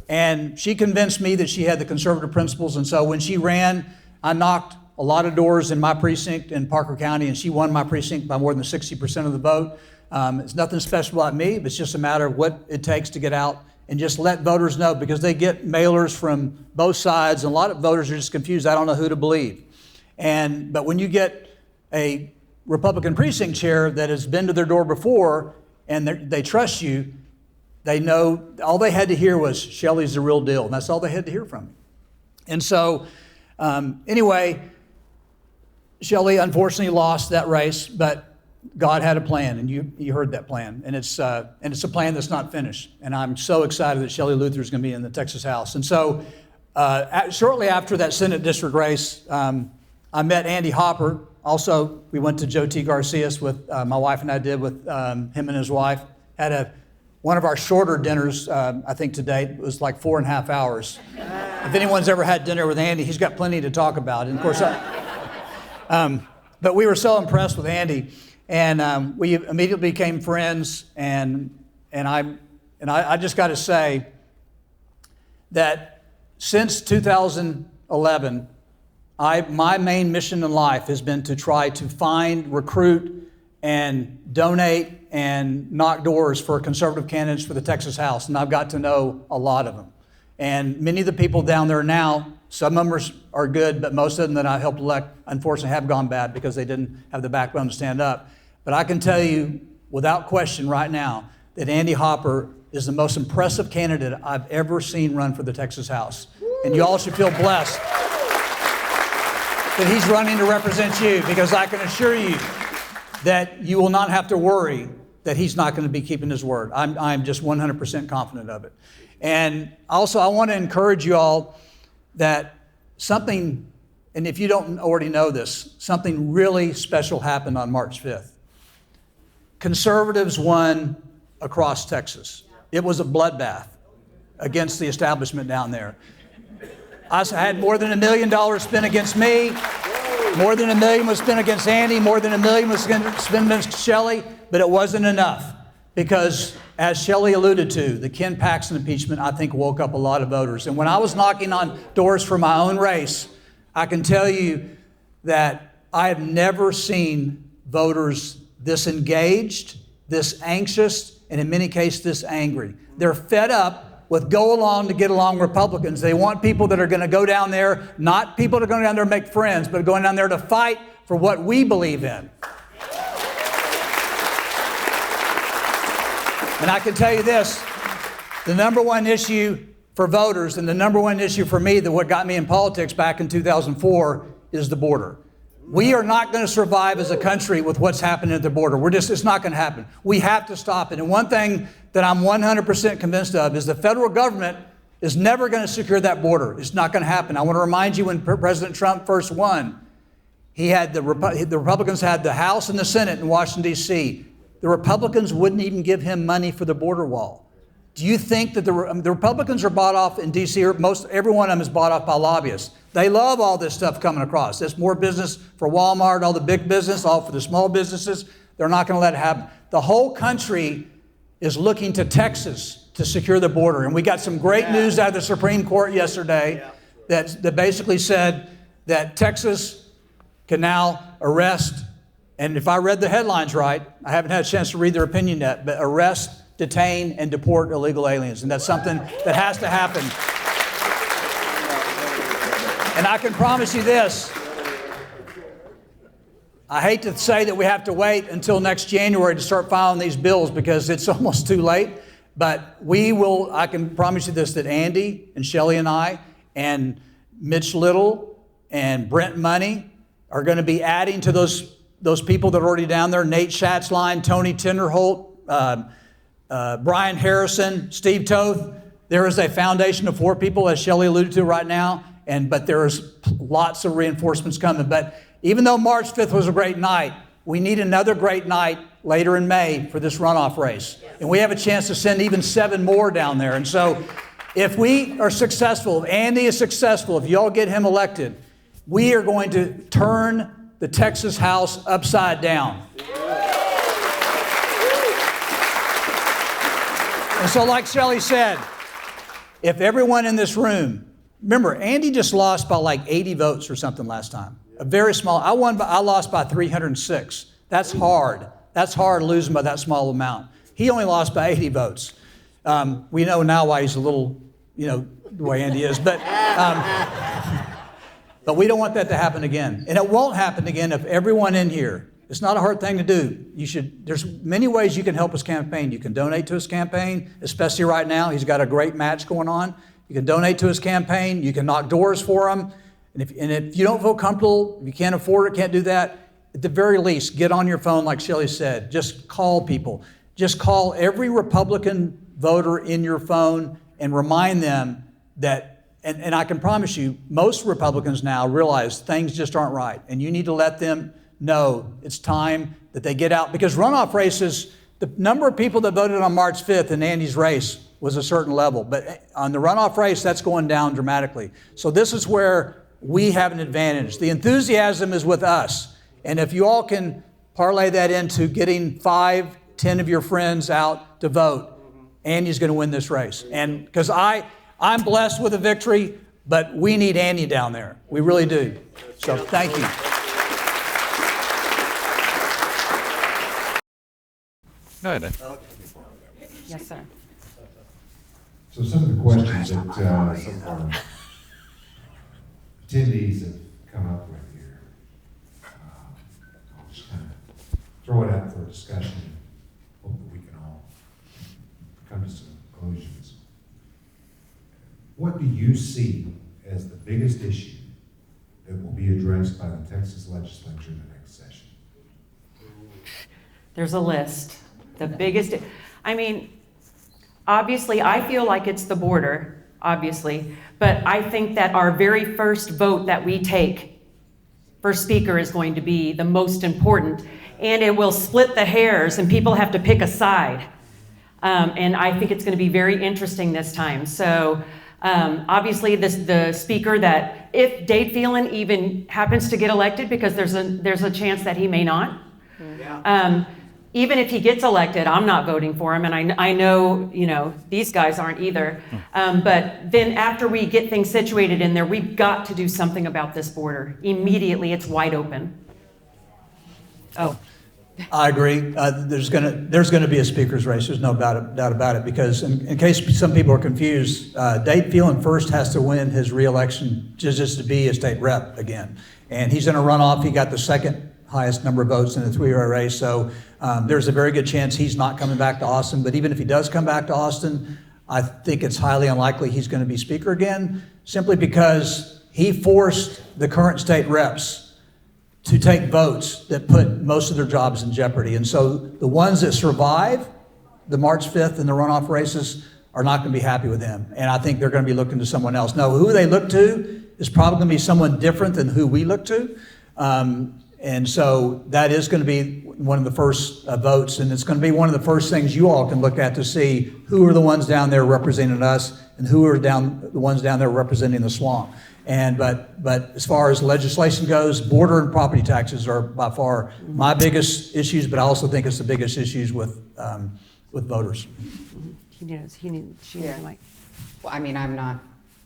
And she convinced me that she had the conservative principles. And so when she ran, I knocked a lot of doors in my precinct in Parker County, and she won my precinct by more than 60% of the vote. It's nothing special about me, but it's just a matter of what it takes to get out and just let voters know, because they get mailers from both sides, and a lot of voters are just confused. I don't know who to believe. But when you get a Republican precinct chair that has been to their door before and they trust you, they know all they had to hear was Shelley's the real deal, and that's all they had to hear from me. And so anyway, Shelley unfortunately lost that race, but God had a plan, and you heard that plan, and it's a plan that's not finished. And I'm so excited that Shelley Luther is going to be in the Texas House. And so, shortly after that Senate district race, I met Andy Hopper. Also, we went to Joe T. Garcia's with my wife and I did with him and his wife. Had one of our shorter dinners, I think to date. It was like 4.5 hours. If anyone's ever had dinner with Andy, he's got plenty to talk about. And of course, but we were so impressed with Andy, and we immediately became friends. And I just got to say that since 2011, my main mission in life has been to try to find, recruit, and donate and knock doors for conservative candidates for the Texas House. And I've got to know a lot of them. And many of the people down there now, some of them are good, but most of them that I helped elect, unfortunately, have gone bad because they didn't have the backbone to stand up. But I can tell you, without question right now, that Andy Hopper is the most impressive candidate I've ever seen run for the Texas House. And you all should feel blessed that he's running to represent you, because I can assure you that you will not have to worry that he's not going to be keeping his word. I'm just 100% confident of it. And also, I want to encourage you all that something, and if you don't already know this, something really special happened on March 5th. Conservatives won across Texas. It was a bloodbath against the establishment down there. I had more than $1 million spent against me. More than $1 million was spent against Andy. More than $1 million was spent against Shelley. But it wasn't enough, because as Shelley alluded to, the Ken Paxton impeachment, I think, woke up a lot of voters. And when I was knocking on doors for my own race, I can tell you that I have never seen voters this engaged, this anxious, and in many cases, this angry. They're fed up with go along to get along Republicans. They want people that are going to go down there, not people that are going down there to make friends, but going down there to fight for what we believe in. And I can tell you this, the number one issue for voters and the number one issue for me, that what got me in politics back in 2004, is the border. We are not going to survive as a country with what's happening at the border. It's not going to happen. We have to stop it. And one thing that I'm 100% convinced of is the federal government is never going to secure that border. It's not going to happen. I want to remind you, when President Trump first won, he had the Republicans had the House and the Senate in Washington, D.C. The Republicans wouldn't even give him money for the border wall. Do you think that the Republicans are bought off in D.C., or every one of them is bought off by lobbyists? They love all this stuff coming across. There's more business for Walmart, all the big business, all for the small businesses. They're not going to let it happen. The whole country is looking to Texas to secure the border. And we got some great news out of the Supreme Court yesterday that basically said that Texas can now arrest, and if I read the headlines right, I haven't had a chance to read their opinion yet, but arrest, detain, and deport illegal aliens. And that's something that has to happen. And I can promise you this, I hate to say that we have to wait until next January to start filing these bills, because it's almost too late, but we will. I can promise you this, that Andy and Shelley and I and Mitch Little and Brent Money are going to be adding to those people that are already down there: Nate Schatzline, Tony Tinderholt, Brian Harrison, Steve Toth. There is a foundation of 4 people, as Shelley alluded to right now, but there is lots of reinforcements coming. But even though March 5th was a great night, we need another great night later in May for this runoff race. And we have a chance to send even 7 more down there. And so if we are successful, if Andy is successful, if y'all get him elected, we are going to turn the Texas House upside down. And so, like Shelley said, if everyone in this room, remember, Andy just lost by like 80 votes or something last time. A very small. I lost by 306. That's hard. That's hard, losing by that small amount. He only lost by 80 votes. We know now why he's a little, the way Andy is. But we don't want that to happen again. And it won't happen again if everyone in here, it's not a hard thing to do. There's many ways you can help his campaign. You can donate to his campaign, especially right now. He's got a great match going on. You can donate to his campaign. You can knock doors for him. And if you don't feel comfortable, if you can't afford it, can't do that, at the very least, get on your phone, like Shelley said. Just call people. Just call every Republican voter in your phone and remind them that, and I can promise you, most Republicans now realize things just aren't right. And you need to let them know it's time that they get out. Because runoff races, the number of people that voted on March 5th in Andy's race was a certain level. But on the runoff race, that's going down dramatically. So this is where we have an advantage. The enthusiasm is with us. And if you all can parlay that into getting 5, 10 of your friends out to vote, Andy's going to win this race. And because I'm blessed with a victory, but we need Andy down there. We really do. So thank you. Go ahead. Yes, sir. So some of the questions that some of our attendees have come up with here, I'll just kind of throw it out for discussion. Hope that we can all come to some conclusions. What do you see as the biggest issue that will be addressed by the Texas legislature in the next session? There's a list. The biggest, I mean, obviously, I feel like it's the border, obviously, but I think that our very first vote that we take for speaker is going to be the most important, and it will split the hairs, and people have to pick a side. And I think it's going to be very interesting this time. So obviously, the speaker that, if Dade Phelan even happens to get elected, because there's a chance that he may not. Yeah. Even if he gets elected, I'm not voting for him, and I know, these guys aren't either. But then after we get things situated in there, we've got to do something about this border. Immediately, it's wide open. Oh. I agree. There's gonna be a speaker's race. There's no doubt about it. Because in case some people are confused, Dade Phelan first has to win his re-election just to be a state rep again, and he's in a runoff. He got the second highest number of votes in the three-way race. So there's a very good chance he's not coming back to Austin. But even if he does come back to Austin, I think it's highly unlikely he's going to be speaker again, simply because he forced the current state reps to take votes that put most of their jobs in jeopardy. And so the ones that survive the March 5th and the runoff races are not going to be happy with him. And I think they're going to be looking to someone else. Now, who they look to is probably going to be someone different than who we look to. And so that is going to be one of the first votes, and it's going to be one of the first things you all can look at to see who are the ones down there representing us and who are the ones down there representing the swamp. And but as far as legislation goes, border and property taxes are by far my biggest issues, but I also think it's the biggest issues with voters. She needs the mic. Well, I mean, I'm not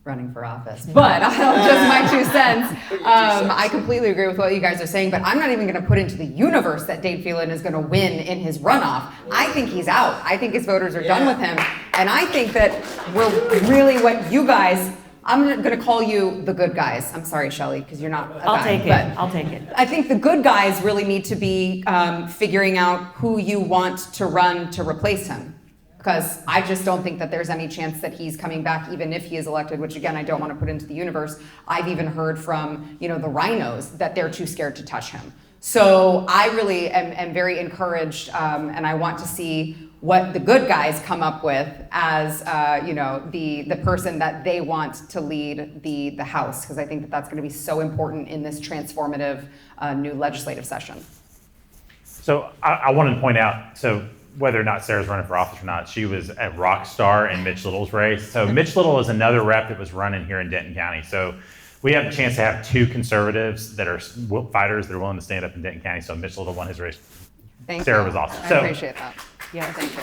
running for office, but just my 2 cents. I completely agree with what you guys are saying, but I'm not even going to put into the universe that Dade Phelan is going to win in his runoff. I think he's out. I think his voters are done with him, and I think that we're really what you guys. I'm going to call you the good guys. I'm sorry, Shelley, because you're not a I'll guy, take it. but I'll take it. I think the good guys really need to be figuring out who you want to run to replace him. Because I just don't think that there's any chance that he's coming back, even if he is elected, which again, I don't want to put into the universe. I've even heard from, the rhinos that they're too scared to touch him. So I really am very encouraged, and I want to see what the good guys come up with as, the person that they want to lead the House, because I think that that's going to be so important in this transformative new legislative session. So I wanted to point out, whether or not Sarah's running for office or not, she was a rock star in Mitch Little's race. So Mitch Little is another rep that was running here in Denton County. So we have a chance to have 2 conservatives that are fighters that are willing to stand up in Denton County. So Mitch Little won his race. Thank Sarah you. was awesome. I appreciate that. Yeah, thank you.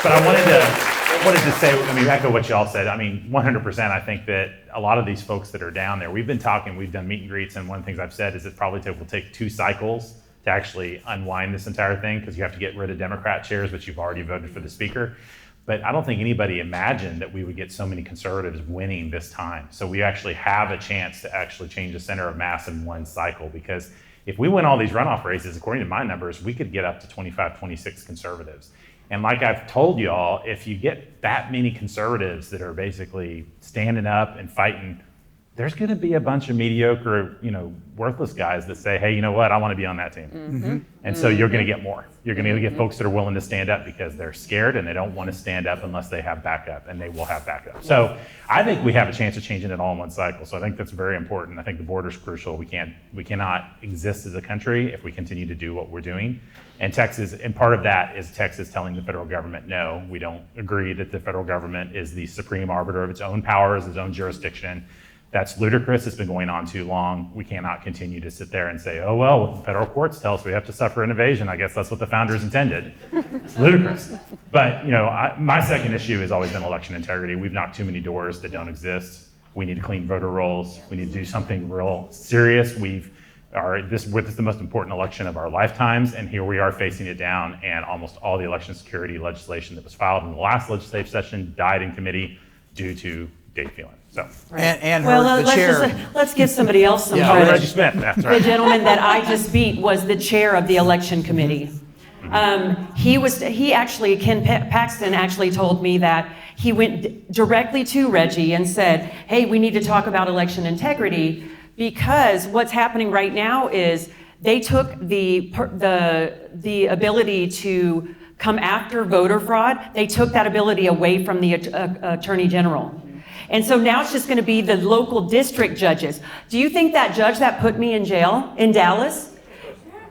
But I wanted to say, echo what y'all said. 100%, I think that a lot of these folks that are down there, we've been talking, we've done meet and greets, and one of the things I've said is it probably will take 2 cycles to actually unwind this entire thing, because you have to get rid of Democrat chairs, but you've already voted for the speaker. But I don't think anybody imagined that we would get so many conservatives winning this time. So we actually have a chance to actually change the center of mass in one cycle, because if we win all these runoff races, according to my numbers, we could get up to 25, 26 conservatives. And like I've told you all, if you get that many conservatives that are basically standing up and fighting, there's going to be a bunch of mediocre, worthless guys that say, hey, you know what, I want to be on that team. And so you're going to get more. You're going to get folks that are willing to stand up because they're scared and they don't want to stand up unless they have backup, and they will have backup. So I think we have a chance of changing it all in one cycle. So I think that's very important. I think the border's crucial. We cannot exist as a country if we continue to do what we're doing. And part of that is Texas telling the federal government, no, we don't agree that the federal government is the supreme arbiter of its own powers, its own jurisdiction. That's ludicrous. It's been going on too long. We cannot continue to sit there and say, oh, well, the federal courts tell us we have to suffer an invasion. I guess that's what the founders intended. It's ludicrous. But my second issue has always been election integrity. We've knocked too many doors that don't exist. We need to clean voter rolls. We need to do something real serious. This is the most important election of our lifetimes, and here we are facing it down, and almost all the election security legislation that was filed in the last legislative session died in committee due to Dave Phelan. So, And Well, the chair. let's give somebody else some Yeah. credit. Reggie Smith, that's The right. gentleman that I just beat was the chair of the election committee. Ken Paxton actually told me that he went directly to Reggie and said, hey, we need to talk about election integrity, because what's happening right now is they took the ability to come after voter fraud, they took that ability away from the Attorney General. And so now it's just going to be the local district judges. Do you think that judge that put me in jail in Dallas,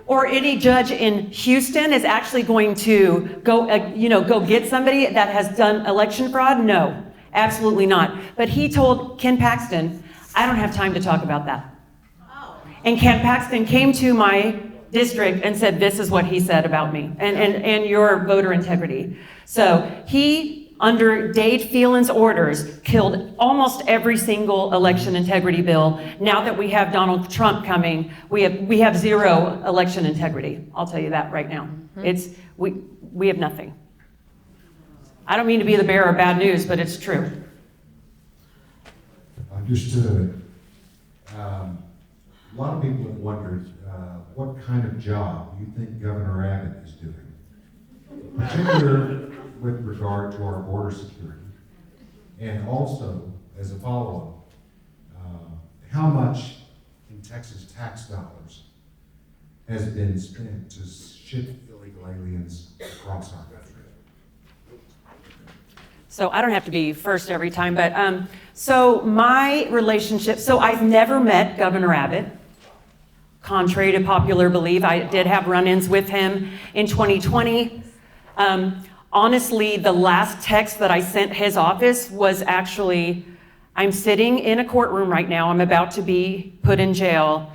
or any judge in Houston, is actually going to go get somebody that has done election fraud? No, absolutely not. But he told Ken Paxton, I don't have time to talk about that. And Ken Paxton came to my district and said, this is what he said about me and your voter integrity. So he, under Dave Phelan's orders, killed almost every single election integrity bill. Now that we have Donald Trump coming, we have zero election integrity. I'll tell you that right now. We have nothing. I don't mean to be the bearer of bad news, but it's true. Understood. A lot of people have wondered what kind of job you think Governor Abbott is doing, particularly with regard to our border security, and also, as a follow-up, how much in Texas tax dollars has been spent to ship illegal aliens across our country? So I don't have to be first every time, but so my relationship, so I've never met Governor Abbott. Contrary to popular belief, I did have run-ins with him in 2020. Honestly, the last text that I sent his office was actually, I'm sitting in a courtroom right now. I'm about to be put in jail.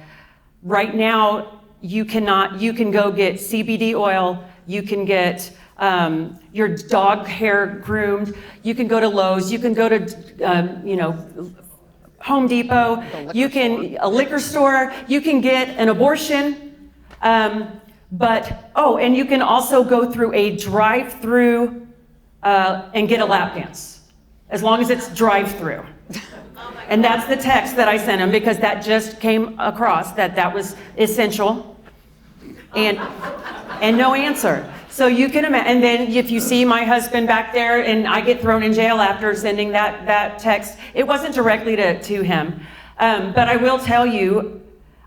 Right now, you can go get CBD oil. You can get your dog hair groomed. You can go to Lowe's. You can go to, Home Depot. A liquor store. You can get an abortion. And you can also go through a drive-through and get a lap dance, as long as it's drive-through. And that's the text that I sent him, because that just came across that was essential, and no answer. So you can imagine, and then if you see my husband back there and I get thrown in jail after sending that text, it wasn't directly to him. But I will tell you,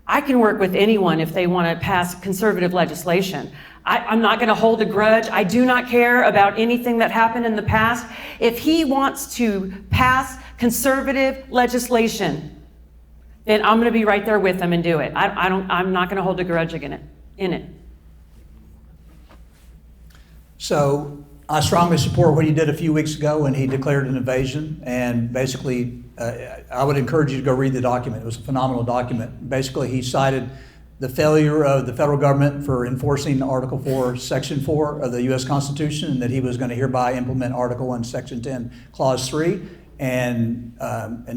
I can work with anyone if they want to pass conservative legislation. I'm not going to hold a grudge. I do not care about anything that happened in the past. If he wants to pass conservative legislation, then I'm going to be right there with him and do it. I'm not going to hold a grudge in it. So I strongly support what he did a few weeks ago when he declared an invasion, and basically I would encourage you to go read the document. It was a phenomenal document. Basically, he cited the failure of the federal government for enforcing Article 4, Section 4 of the U.S. Constitution, and that he was going to hereby implement Article 1, Section 10, Clause 3, and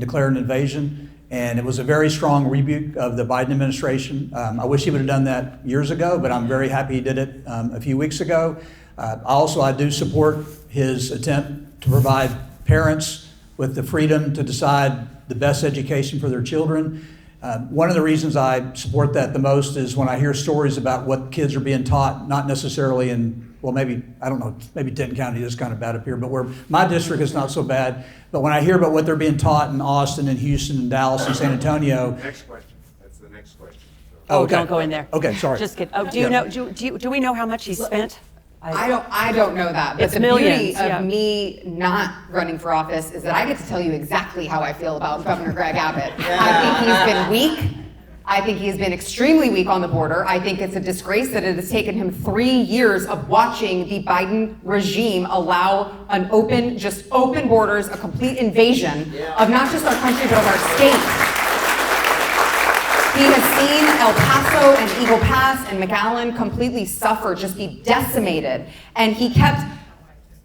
declare an invasion. And it was a very strong rebuke of the Biden administration. I wish he would have done that years ago, but I'm very happy he did it a few weeks ago. I do support his attempt to provide parents with the freedom to decide the best education for their children. One of the reasons I support that the most is when I hear stories about what kids are being taught, not necessarily in well, maybe, I don't know, maybe Denton County is kind of bad up here, but where my district is not so bad. But when I hear about what they're being taught in Austin and Houston and Dallas and San Antonio. Next question. That's the next question. Oh, okay. don't go in there. Okay, sorry. Just kidding. Oh, do you know? Do we know how much he spent? I don't know that, but It's the millions, beauty yeah. of me not running for office is that I get to tell you exactly how I feel about Governor Greg Abbott. I think he's been weak. I think he's been extremely weak on the border. I think it's a disgrace that it has taken him 3 years of watching the Biden regime allow an open borders, a complete invasion of not just our country, but of our state. He has seen El Paso and Eagle Pass and McAllen completely suffer, just be decimated. And he kept,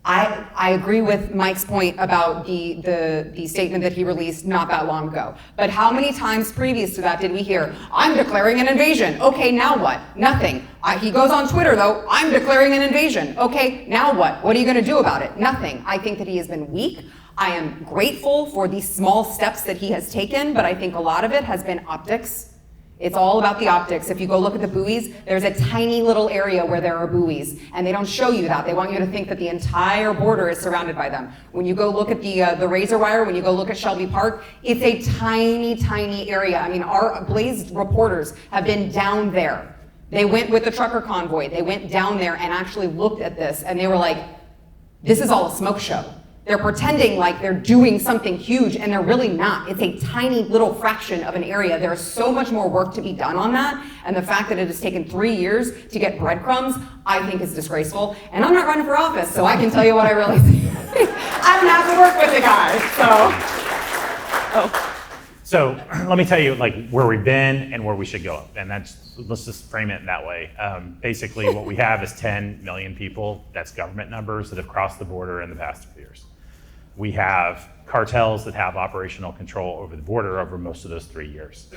I agree with Mike's point about the statement that he released not that long ago. But how many times previous to that did we hear, I'm declaring an invasion. Okay, now what? Nothing. He goes on Twitter though, I'm declaring an invasion. Okay, now what? What are you gonna do about it? Nothing. I think that he has been weak. I am grateful for the small steps that he has taken, but I think a lot of it has been optics. It's all about the optics. If you go look at the buoys, there's a tiny little area where there are buoys, and they don't show you that. They want you to think that the entire border is surrounded by them. When you go look at the razor wire, when you go look at Shelby Park, it's a tiny, tiny area. I mean, our Blaze reporters have been down there. They went with the trucker convoy. They went down there and actually looked at this, and they were like, this is all a smoke show. They're pretending like they're doing something huge, and they're really not. It's a tiny little fraction of an area. There's so much more work to be done on that, and the fact that it has taken 3 years to get breadcrumbs, I think is disgraceful. And I'm not running for office, so I can tell you what I really think. I don't have to work with the guy, so. So let me tell you like where we've been and where we should go. And let's just frame it in that way. Basically what we have is 10 million people, that's government numbers, that have crossed the border in the past 2 years. We have cartels that have operational control over the border over most of those 3 years.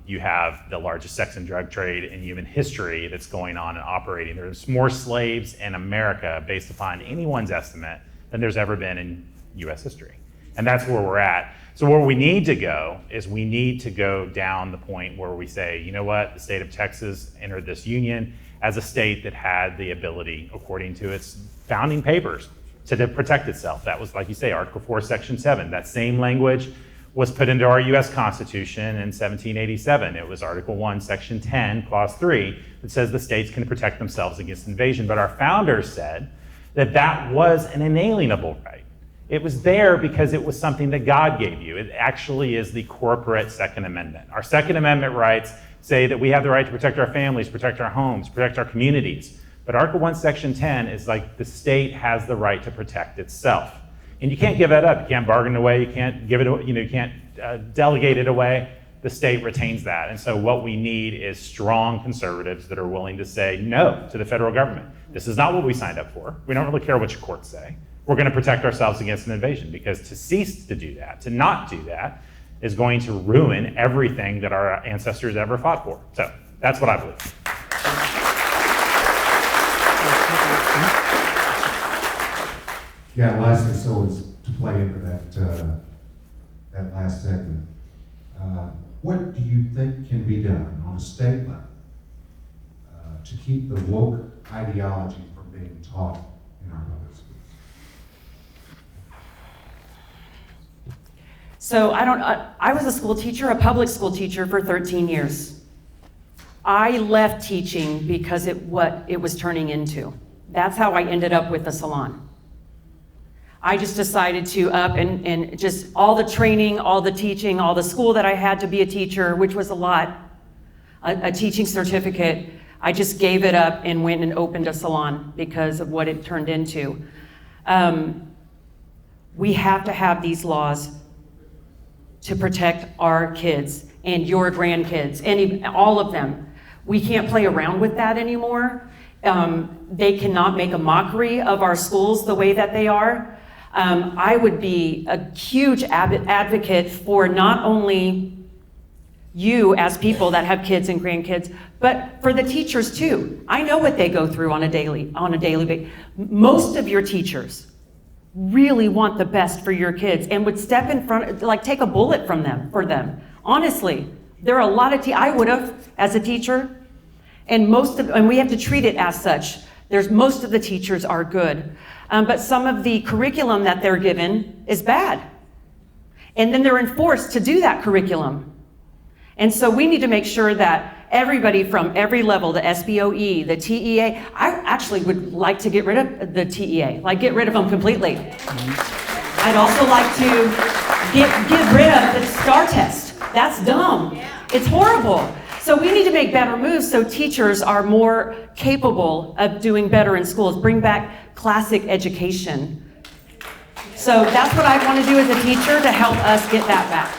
You have the largest sex and drug trade in human history that's going on and operating. There's more slaves in America, based upon anyone's estimate, than there's ever been in US history. And that's where we're at. So where we need to go is we need to go down the point where we say, you know what, the state of Texas entered this union as a state that had the ability, according to its founding papers, to protect itself. That was, like you say, Article 4, Section 7. That same language was put into our US Constitution in 1787. It was Article 1, Section 10, Clause 3, that says the states can protect themselves against invasion. But our founders said that that was an inalienable right. It was there because it was something that God gave you. It actually is the corporate Second Amendment. Our Second Amendment rights say that we have the right to protect our families, protect our homes, protect our communities. But Article 1, Section 10 is like the state has the right to protect itself. And you can't give that up. You can't bargain it away. You can't give it away. You can't delegate it away. The state retains that. And so what we need is strong conservatives that are willing to say no to the federal government. This is not what we signed up for. We don't really care what your courts say. We're going to protect ourselves against an invasion, because to cease to do that, to not do that, is going to ruin everything that our ancestors ever fought for. So that's what I believe. Yeah, lastly, so as to play into that last segment, what do you think can be done on a state level to keep the woke ideology from being taught in our public schools? So I was a school teacher, a public school teacher for 13 years. I left teaching because what it was turning into. That's how I ended up with the salon. I just decided to up and just all the training, all the teaching, all the school that I had to be a teacher, which was a lot, a teaching certificate, I just gave it up and went and opened a salon because of what it turned into. We have to have these laws to protect our kids and your grandkids, and even all of them. We can't play around with that anymore. They cannot make a mockery of our schools the way that they are. I would be a huge advocate for not only you as people that have kids and grandkids, but for the teachers too. I know what they go through on a daily basis. Most of your teachers really want the best for your kids and would step in front, like take a bullet from them for them. Honestly, there are a lot of I would have as a teacher, and we have to treat it as such. Most of the teachers are good, but some of the curriculum that they're given is bad. And then they're enforced to do that curriculum. And so we need to make sure that everybody from every level, the SBOE, the TEA, I actually would like to get rid of the TEA, like get rid of them completely. I'd also like to get rid of the STAR test. That's dumb. It's horrible. So we need to make better moves so teachers are more capable of doing better in schools, bring back classic education. So that's what I want to do as a teacher to help us get that back.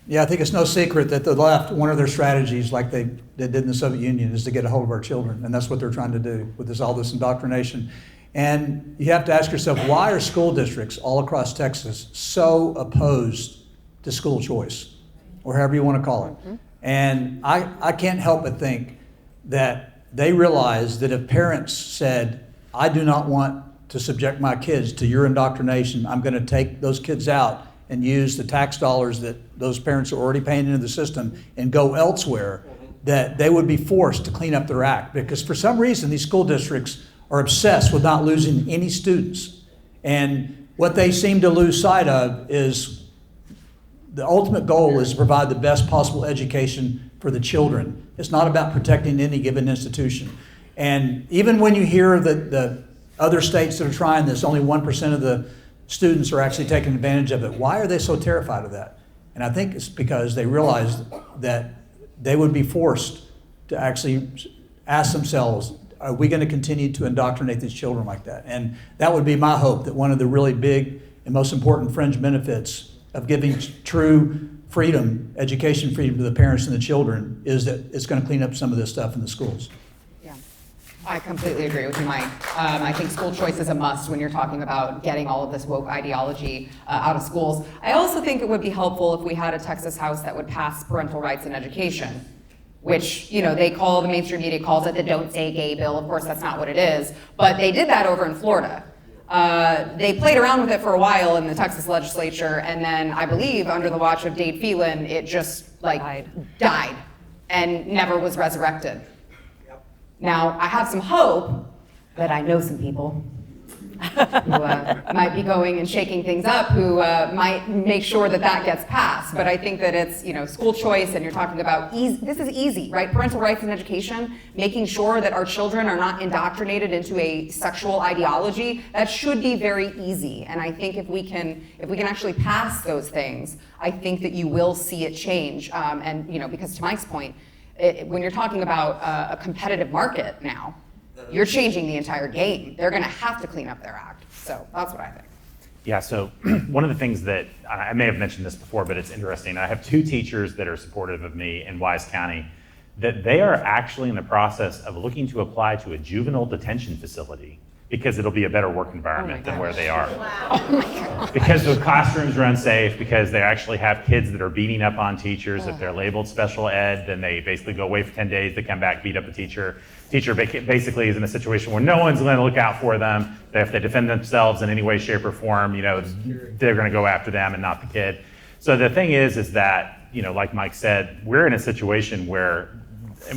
Yeah, I think it's no secret that the left, one of their strategies, like they did in the Soviet Union, is to get a hold of our children, and that's what they're trying to do with all this indoctrination. And you have to ask yourself, why are school districts all across Texas so opposed to school choice, or however you want to call it? And I can't help but think that they realize that if parents said, I do not want to subject my kids to your indoctrination, I'm going to take those kids out and use the tax dollars that those parents are already paying into the system and go elsewhere, that they would be forced to clean up their act. Because for some reason, these school districts are obsessed with not losing any students. And what they seem to lose sight of is the ultimate goal is to provide the best possible education for the children. It's not about protecting any given institution. And even when you hear that the other states that are trying this, only 1% of the students are actually taking advantage of it. Why are they so terrified of that? And I think it's because they realize that they would be forced to actually ask themselves, are we going to continue to indoctrinate these children like that? And that would be my hope, that one of the really big and most important fringe benefits of giving true freedom, education freedom to the parents and the children, is that it's going to clean up some of this stuff in the schools. Yeah, I completely agree with you, Mike. I think school choice is a must when you're talking about getting all of this woke ideology out of schools. I also think it would be helpful if we had a Texas House that would pass parental rights in education, which, you know, the mainstream media calls it the Don't Say Gay bill. Of course, that's not what it is, but they did that over in Florida. They played around with it for a while in the Texas legislature, and then I believe under the watch of Dave Phelan, it just died and never was resurrected. Now, I have some hope that I know some people who might be going and shaking things up, who might make sure that that gets passed. But I think that it's, you know, school choice, and you're talking about this is easy, right? Parental rights in education, making sure that our children are not indoctrinated into a sexual ideology, that should be very easy. And I think if we can actually pass those things, I think that you will see it change. And, you know, because to Mike's point, when you're talking about a competitive market now, you're changing the entire game. They're going to have to clean up their act. So that's what I think. Yeah, so one of the things that, I may have mentioned this before, but it's interesting. I have two teachers that are supportive of me in Wise County, that they are actually in the process of looking to apply to a juvenile detention facility because it'll be a better work environment than where they are. Wow. Because the classrooms are unsafe, because they actually have kids that are beating up on teachers. If they're labeled special ed, then they basically go away for 10 days, they come back, beat up a teacher. Teacher basically is in a situation where no one's going to look out for them. If they defend themselves in any way, shape, or form, you know, they're going to go after them and not the kid. So the thing is that, you know, like Mike said, we're in a situation where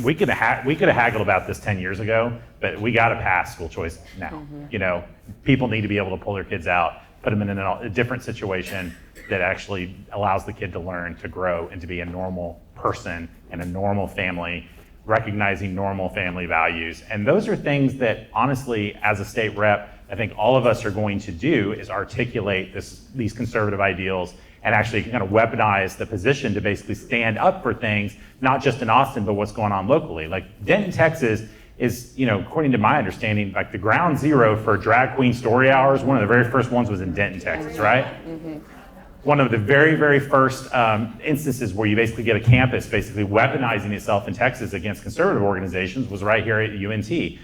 we could have haggled about this 10 years ago, but we got to pass school choice now. Mm-hmm. You know, people need to be able to pull their kids out, put them in a different situation that actually allows the kid to learn, to grow, and to be a normal person and a normal family, recognizing normal family values. And those are things that, honestly, as a state rep, I think all of us are going to do, is articulate these conservative ideals and actually kind of weaponize the position to basically stand up for things, not just in Austin, but what's going on locally. Like Denton, Texas is, you know, according to my understanding, like the ground zero for drag queen story hours. One of the very first ones was in Denton, Texas, right? Mm-hmm. One of the very, very first instances where you basically get a campus basically weaponizing itself in Texas against conservative organizations was right here at UNT,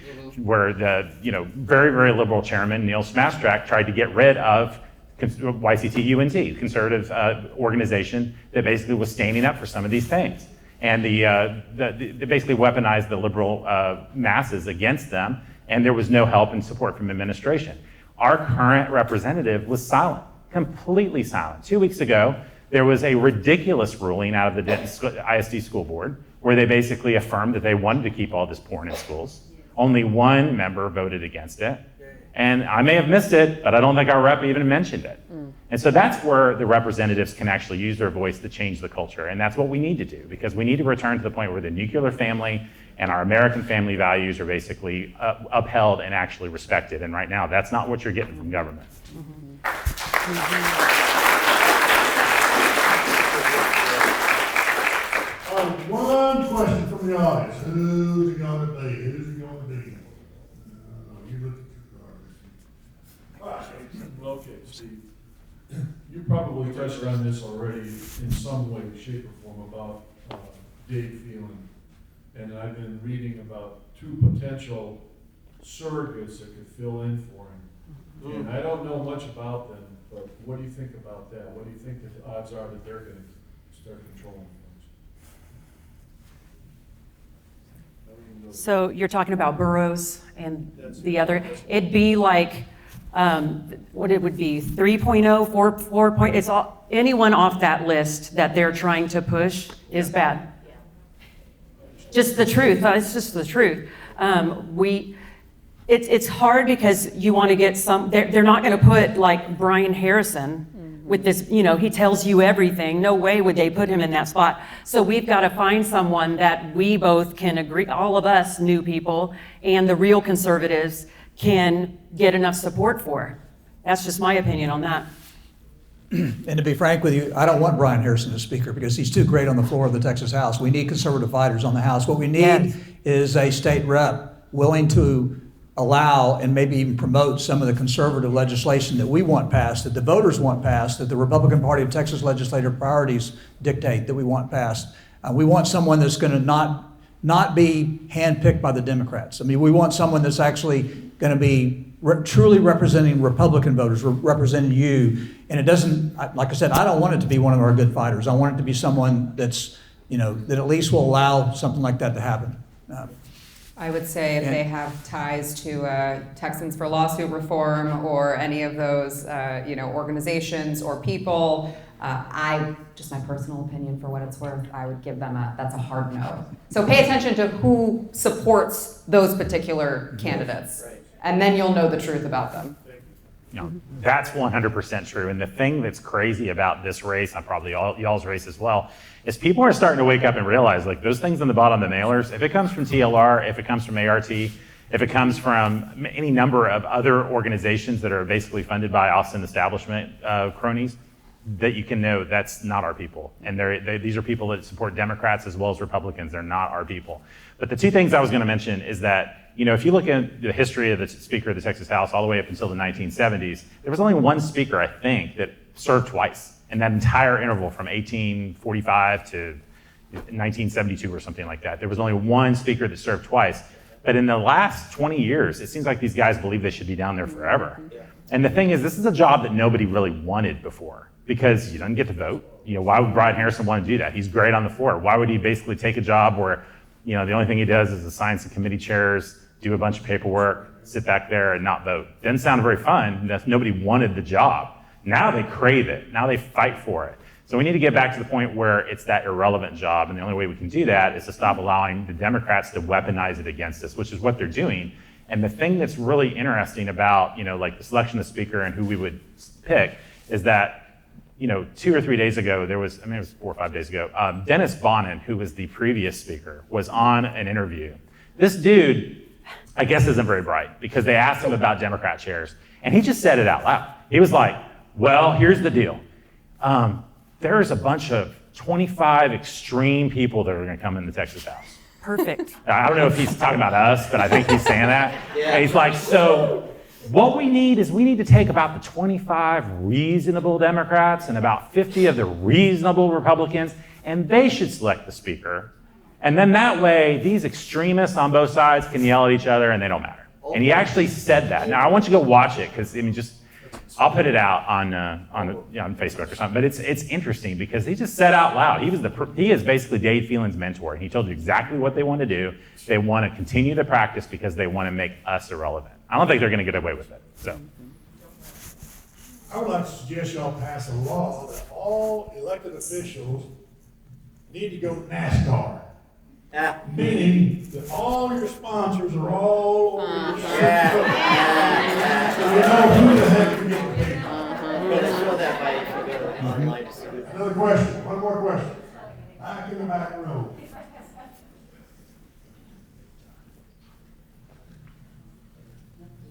where the, you know, very, very liberal chairman, Neil Smastrak, tried to get rid of YCT UNT, conservative organization that basically was standing up for some of these things. And they basically weaponized the liberal masses against them, and there was no help and support from administration. Our current representative was silent, completely silent. 2 weeks ago, there was a ridiculous ruling out of the Denton ISD school board where they basically affirmed that they wanted to keep all this porn in schools. Only one member voted against it. And I may have missed it, but I don't think our rep even mentioned it. And so that's where the representatives can actually use their voice to change the culture. And that's what we need to do, because we need to return to the point where the nuclear family and our American family values are basically upheld and actually respected. And right now, that's not what you're getting from government. One question from the audience. Who's it gonna be? Who's it gonna be? You look at your cards. Okay, Steve, you probably touched on this already in some way, shape, or form about Dave Phelan. And I've been reading about 2 potential surrogates that could fill in for him. And I don't know much about them, but what do you think about that? What do you think the odds are that they're going to start controlling things? So you're talking about Burroughs and the other, it'd be like, what it would be, 3.0, 4, it's all, anyone off that list that they're trying to push is bad. Just the truth, it's just the truth. It's hard because you want to get some, they're not going to put like Brian Harrison with this, you know, he tells you everything. No way would they put him in that spot. So we've got to find someone that we both can agree, all of us new people and the real conservatives can get enough support for. That's just my opinion on that. And to be frank with you, I don't want Brian Harrison as Speaker because he's too great on the floor of the Texas House. We need conservative fighters on the House. What we need is a state rep willing to allow and maybe even promote some of the conservative legislation that we want passed, that the voters want passed, that the Republican Party of Texas legislative priorities dictate that we want passed. We want someone that's going to not be handpicked by the Democrats. I mean, we want someone that's actually going to be truly representing Republican voters, representing you. And it doesn't, like I said, I don't want it to be one of our good fighters. I want it to be someone that's, you know, that at least will allow something like that to happen. I would say if they have ties to Texans for Lawsuit Reform or any of those, organizations or people, just my personal opinion for what it's worth, I would give them that's a hard no. So pay attention to who supports those particular candidates, and then you'll know the truth about them. No, that's 100% true. And the thing that's crazy about this race, and probably y'all's race as well, is people are starting to wake up and realize, like, those things on the bottom of the mailers, if it comes from TLR, if it comes from ART, if it comes from any number of other organizations that are basically funded by Austin establishment cronies, that you can know that's not our people. And these are people that support Democrats as well as Republicans. They're not our people. But the 2 things I was going to mention is that, if you look at the history of the Speaker of the Texas House all the way up until the 1970s, there was only one Speaker, I think, that served twice in that entire interval from 1845 to 1972 or something like that. There was only one Speaker that served twice. But in the last 20 years, it seems like these guys believe they should be down there forever. And the thing is, this is a job that nobody really wanted before because you don't get to vote. Why would Brian Harrison want to do that? He's great on the floor. Why would he basically take a job where, the only thing he does is assign some committee chairs, do a bunch of paperwork, sit back there and not vote? Didn't sound very fun. Nobody wanted the job. Now they crave it. Now they fight for it. So we need to get back to the point where it's that irrelevant job. And the only way we can do that is to stop allowing the Democrats to weaponize it against us, which is what they're doing. And the thing that's really interesting about, like the selection of the Speaker and who we would pick is that, 2 or 3 days ago, it was 4 or 5 days ago, Dennis Bonnen, who was the previous Speaker, was on an interview. This dude, I guess, isn't very bright because they asked him about Democrat chairs. And he just said it out loud. He was like, well, here's the deal. There's a bunch of 25 extreme people that are going to come in the Texas House. Perfect. I don't know if he's talking about us, but I think he's saying that. And he's like, so what we need to take about the 25 reasonable Democrats and about 50 of the reasonable Republicans, and they should select the Speaker. And then that way, these extremists on both sides can yell at each other and they don't matter. And he actually said that. Now, I want you to go watch it because, I'll put it out on Facebook or something. But it's interesting because he just said out loud, he is basically Dave Phelan's mentor. And he told you exactly what they want to do. They want to continue the practice because they want to make us irrelevant. I don't think they're going to get away with it. So, I would like to suggest y'all pass a law that all elected officials need to go to NASCAR. Meaning that all your sponsors are all over your social Yeah. So you know who the heck you're getting paid. I'm gonna show that by if you go to online to see it. Another question, one more question. Back in the back row.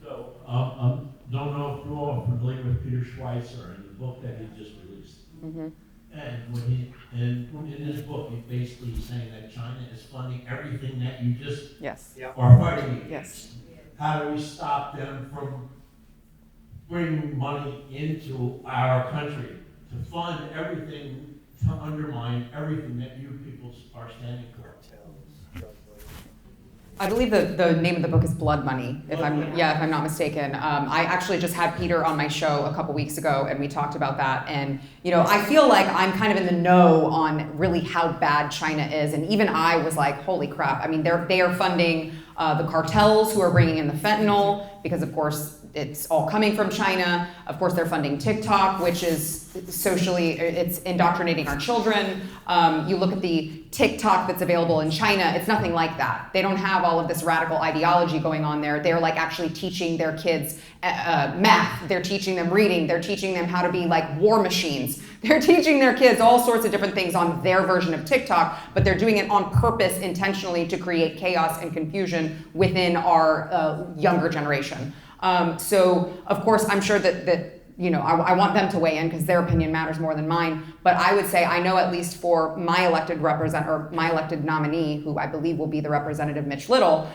So, don't know if you all are familiar with Peter Schweitzer and the book that he just released. And in his book, he's basically saying that China is funding everything that you just Yes. are fighting against. Yes. How do we stop them from bringing money into our country to fund everything, to undermine everything that you people are standing for? I believe the name of the book is Blood Money, if I'm not mistaken. I actually just had Peter on my show a couple weeks ago, and we talked about that. And I feel like I'm kind of in the know on really how bad China is. And even I was like, holy crap! I mean, they are funding the cartels who are bringing in the fentanyl because, of course, it's all coming from China. Of course, they're funding TikTok, which is it's indoctrinating our children. You look at the TikTok that's available in China, it's nothing like that. They don't have all of this radical ideology going on there. They're like actually teaching their kids math. They're teaching them reading. They're teaching them how to be like war machines. They're teaching their kids all sorts of different things on their version of TikTok, but they're doing it on purpose intentionally to create chaos and confusion within our younger generation. So, of course, I'm sure that I want them to weigh in because their opinion matters more than mine. But I would say I know at least for my elected nominee, who I believe will be the representative Mitch Little,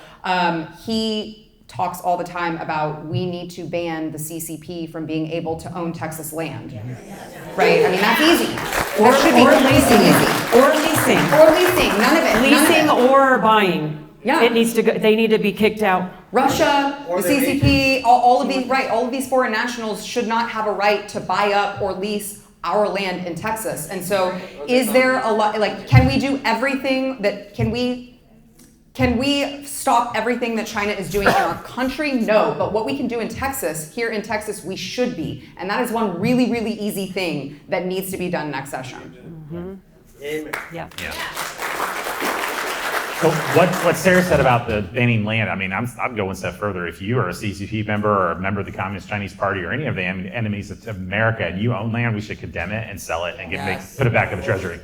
he talks all the time about we need to ban the CCP from being able to own Texas land. Right? I mean, that's easy. Or leasing. Or leasing. None of it. Leasing or buying. Yeah. It needs to go, they need to be kicked out. Russia, Or the their CCP, all of these foreign nationals should not have a right to buy up or lease our land in Texas. And so is there a lot, like, can we do everything that, can we stop everything that China is doing in our country? No, but what we can do in Texas, here in Texas, we should be. And that is one really, really easy thing that needs to be done next session. Amen. Yeah. So what Sarah said about the banning land, I mean, I'd go one step further. If you are a CCP member or a member of the Communist Chinese Party or any of the enemies of America and you own land, we should condemn it and sell it and put it back in the treasury.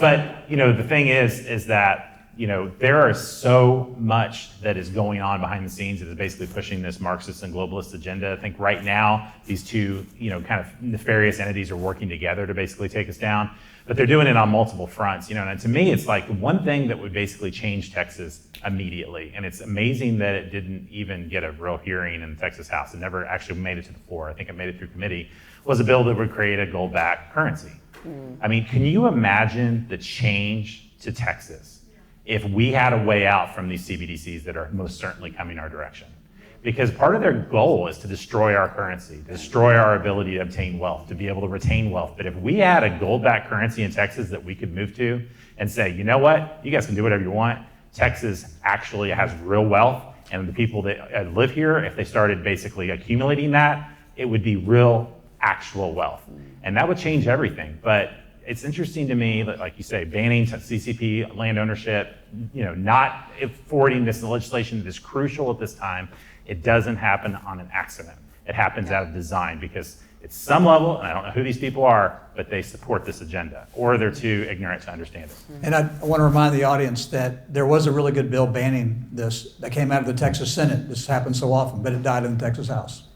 But, the thing is that, there is so much that is going on behind the scenes that is basically pushing this Marxist and globalist agenda. I think right now, these two, kind of nefarious entities are working together to basically take us down. But they're doing it on multiple fronts, and to me, it's like one thing that would basically change Texas immediately. And it's amazing that it didn't even get a real hearing in the Texas House. It never actually made it to the floor. I think it made it through committee. Was a bill that would create a gold-backed currency. I mean, can you imagine the change to Texas if we had a way out from these CBDCs that are most certainly coming our direction? Because part of their goal is to destroy our currency, to destroy our ability to obtain wealth, to be able to retain wealth. But if we had a gold-backed currency in Texas that we could move to and say, you know what, you guys can do whatever you want. Texas actually has real wealth, and the people that live here, if they started basically accumulating that, it would be real, actual wealth. And that would change everything. But it's interesting to me that, like you say, banning CCP land ownership, not forwarding this legislation that is crucial at this time. It doesn't happen on an accident. It happens out of design because at some level, and I don't know who these people are, but they support this agenda, or they're too ignorant to understand it. And I want to remind the audience that there was a really good bill banning this that came out of the Texas Senate. This happens so often, but it died in the Texas House.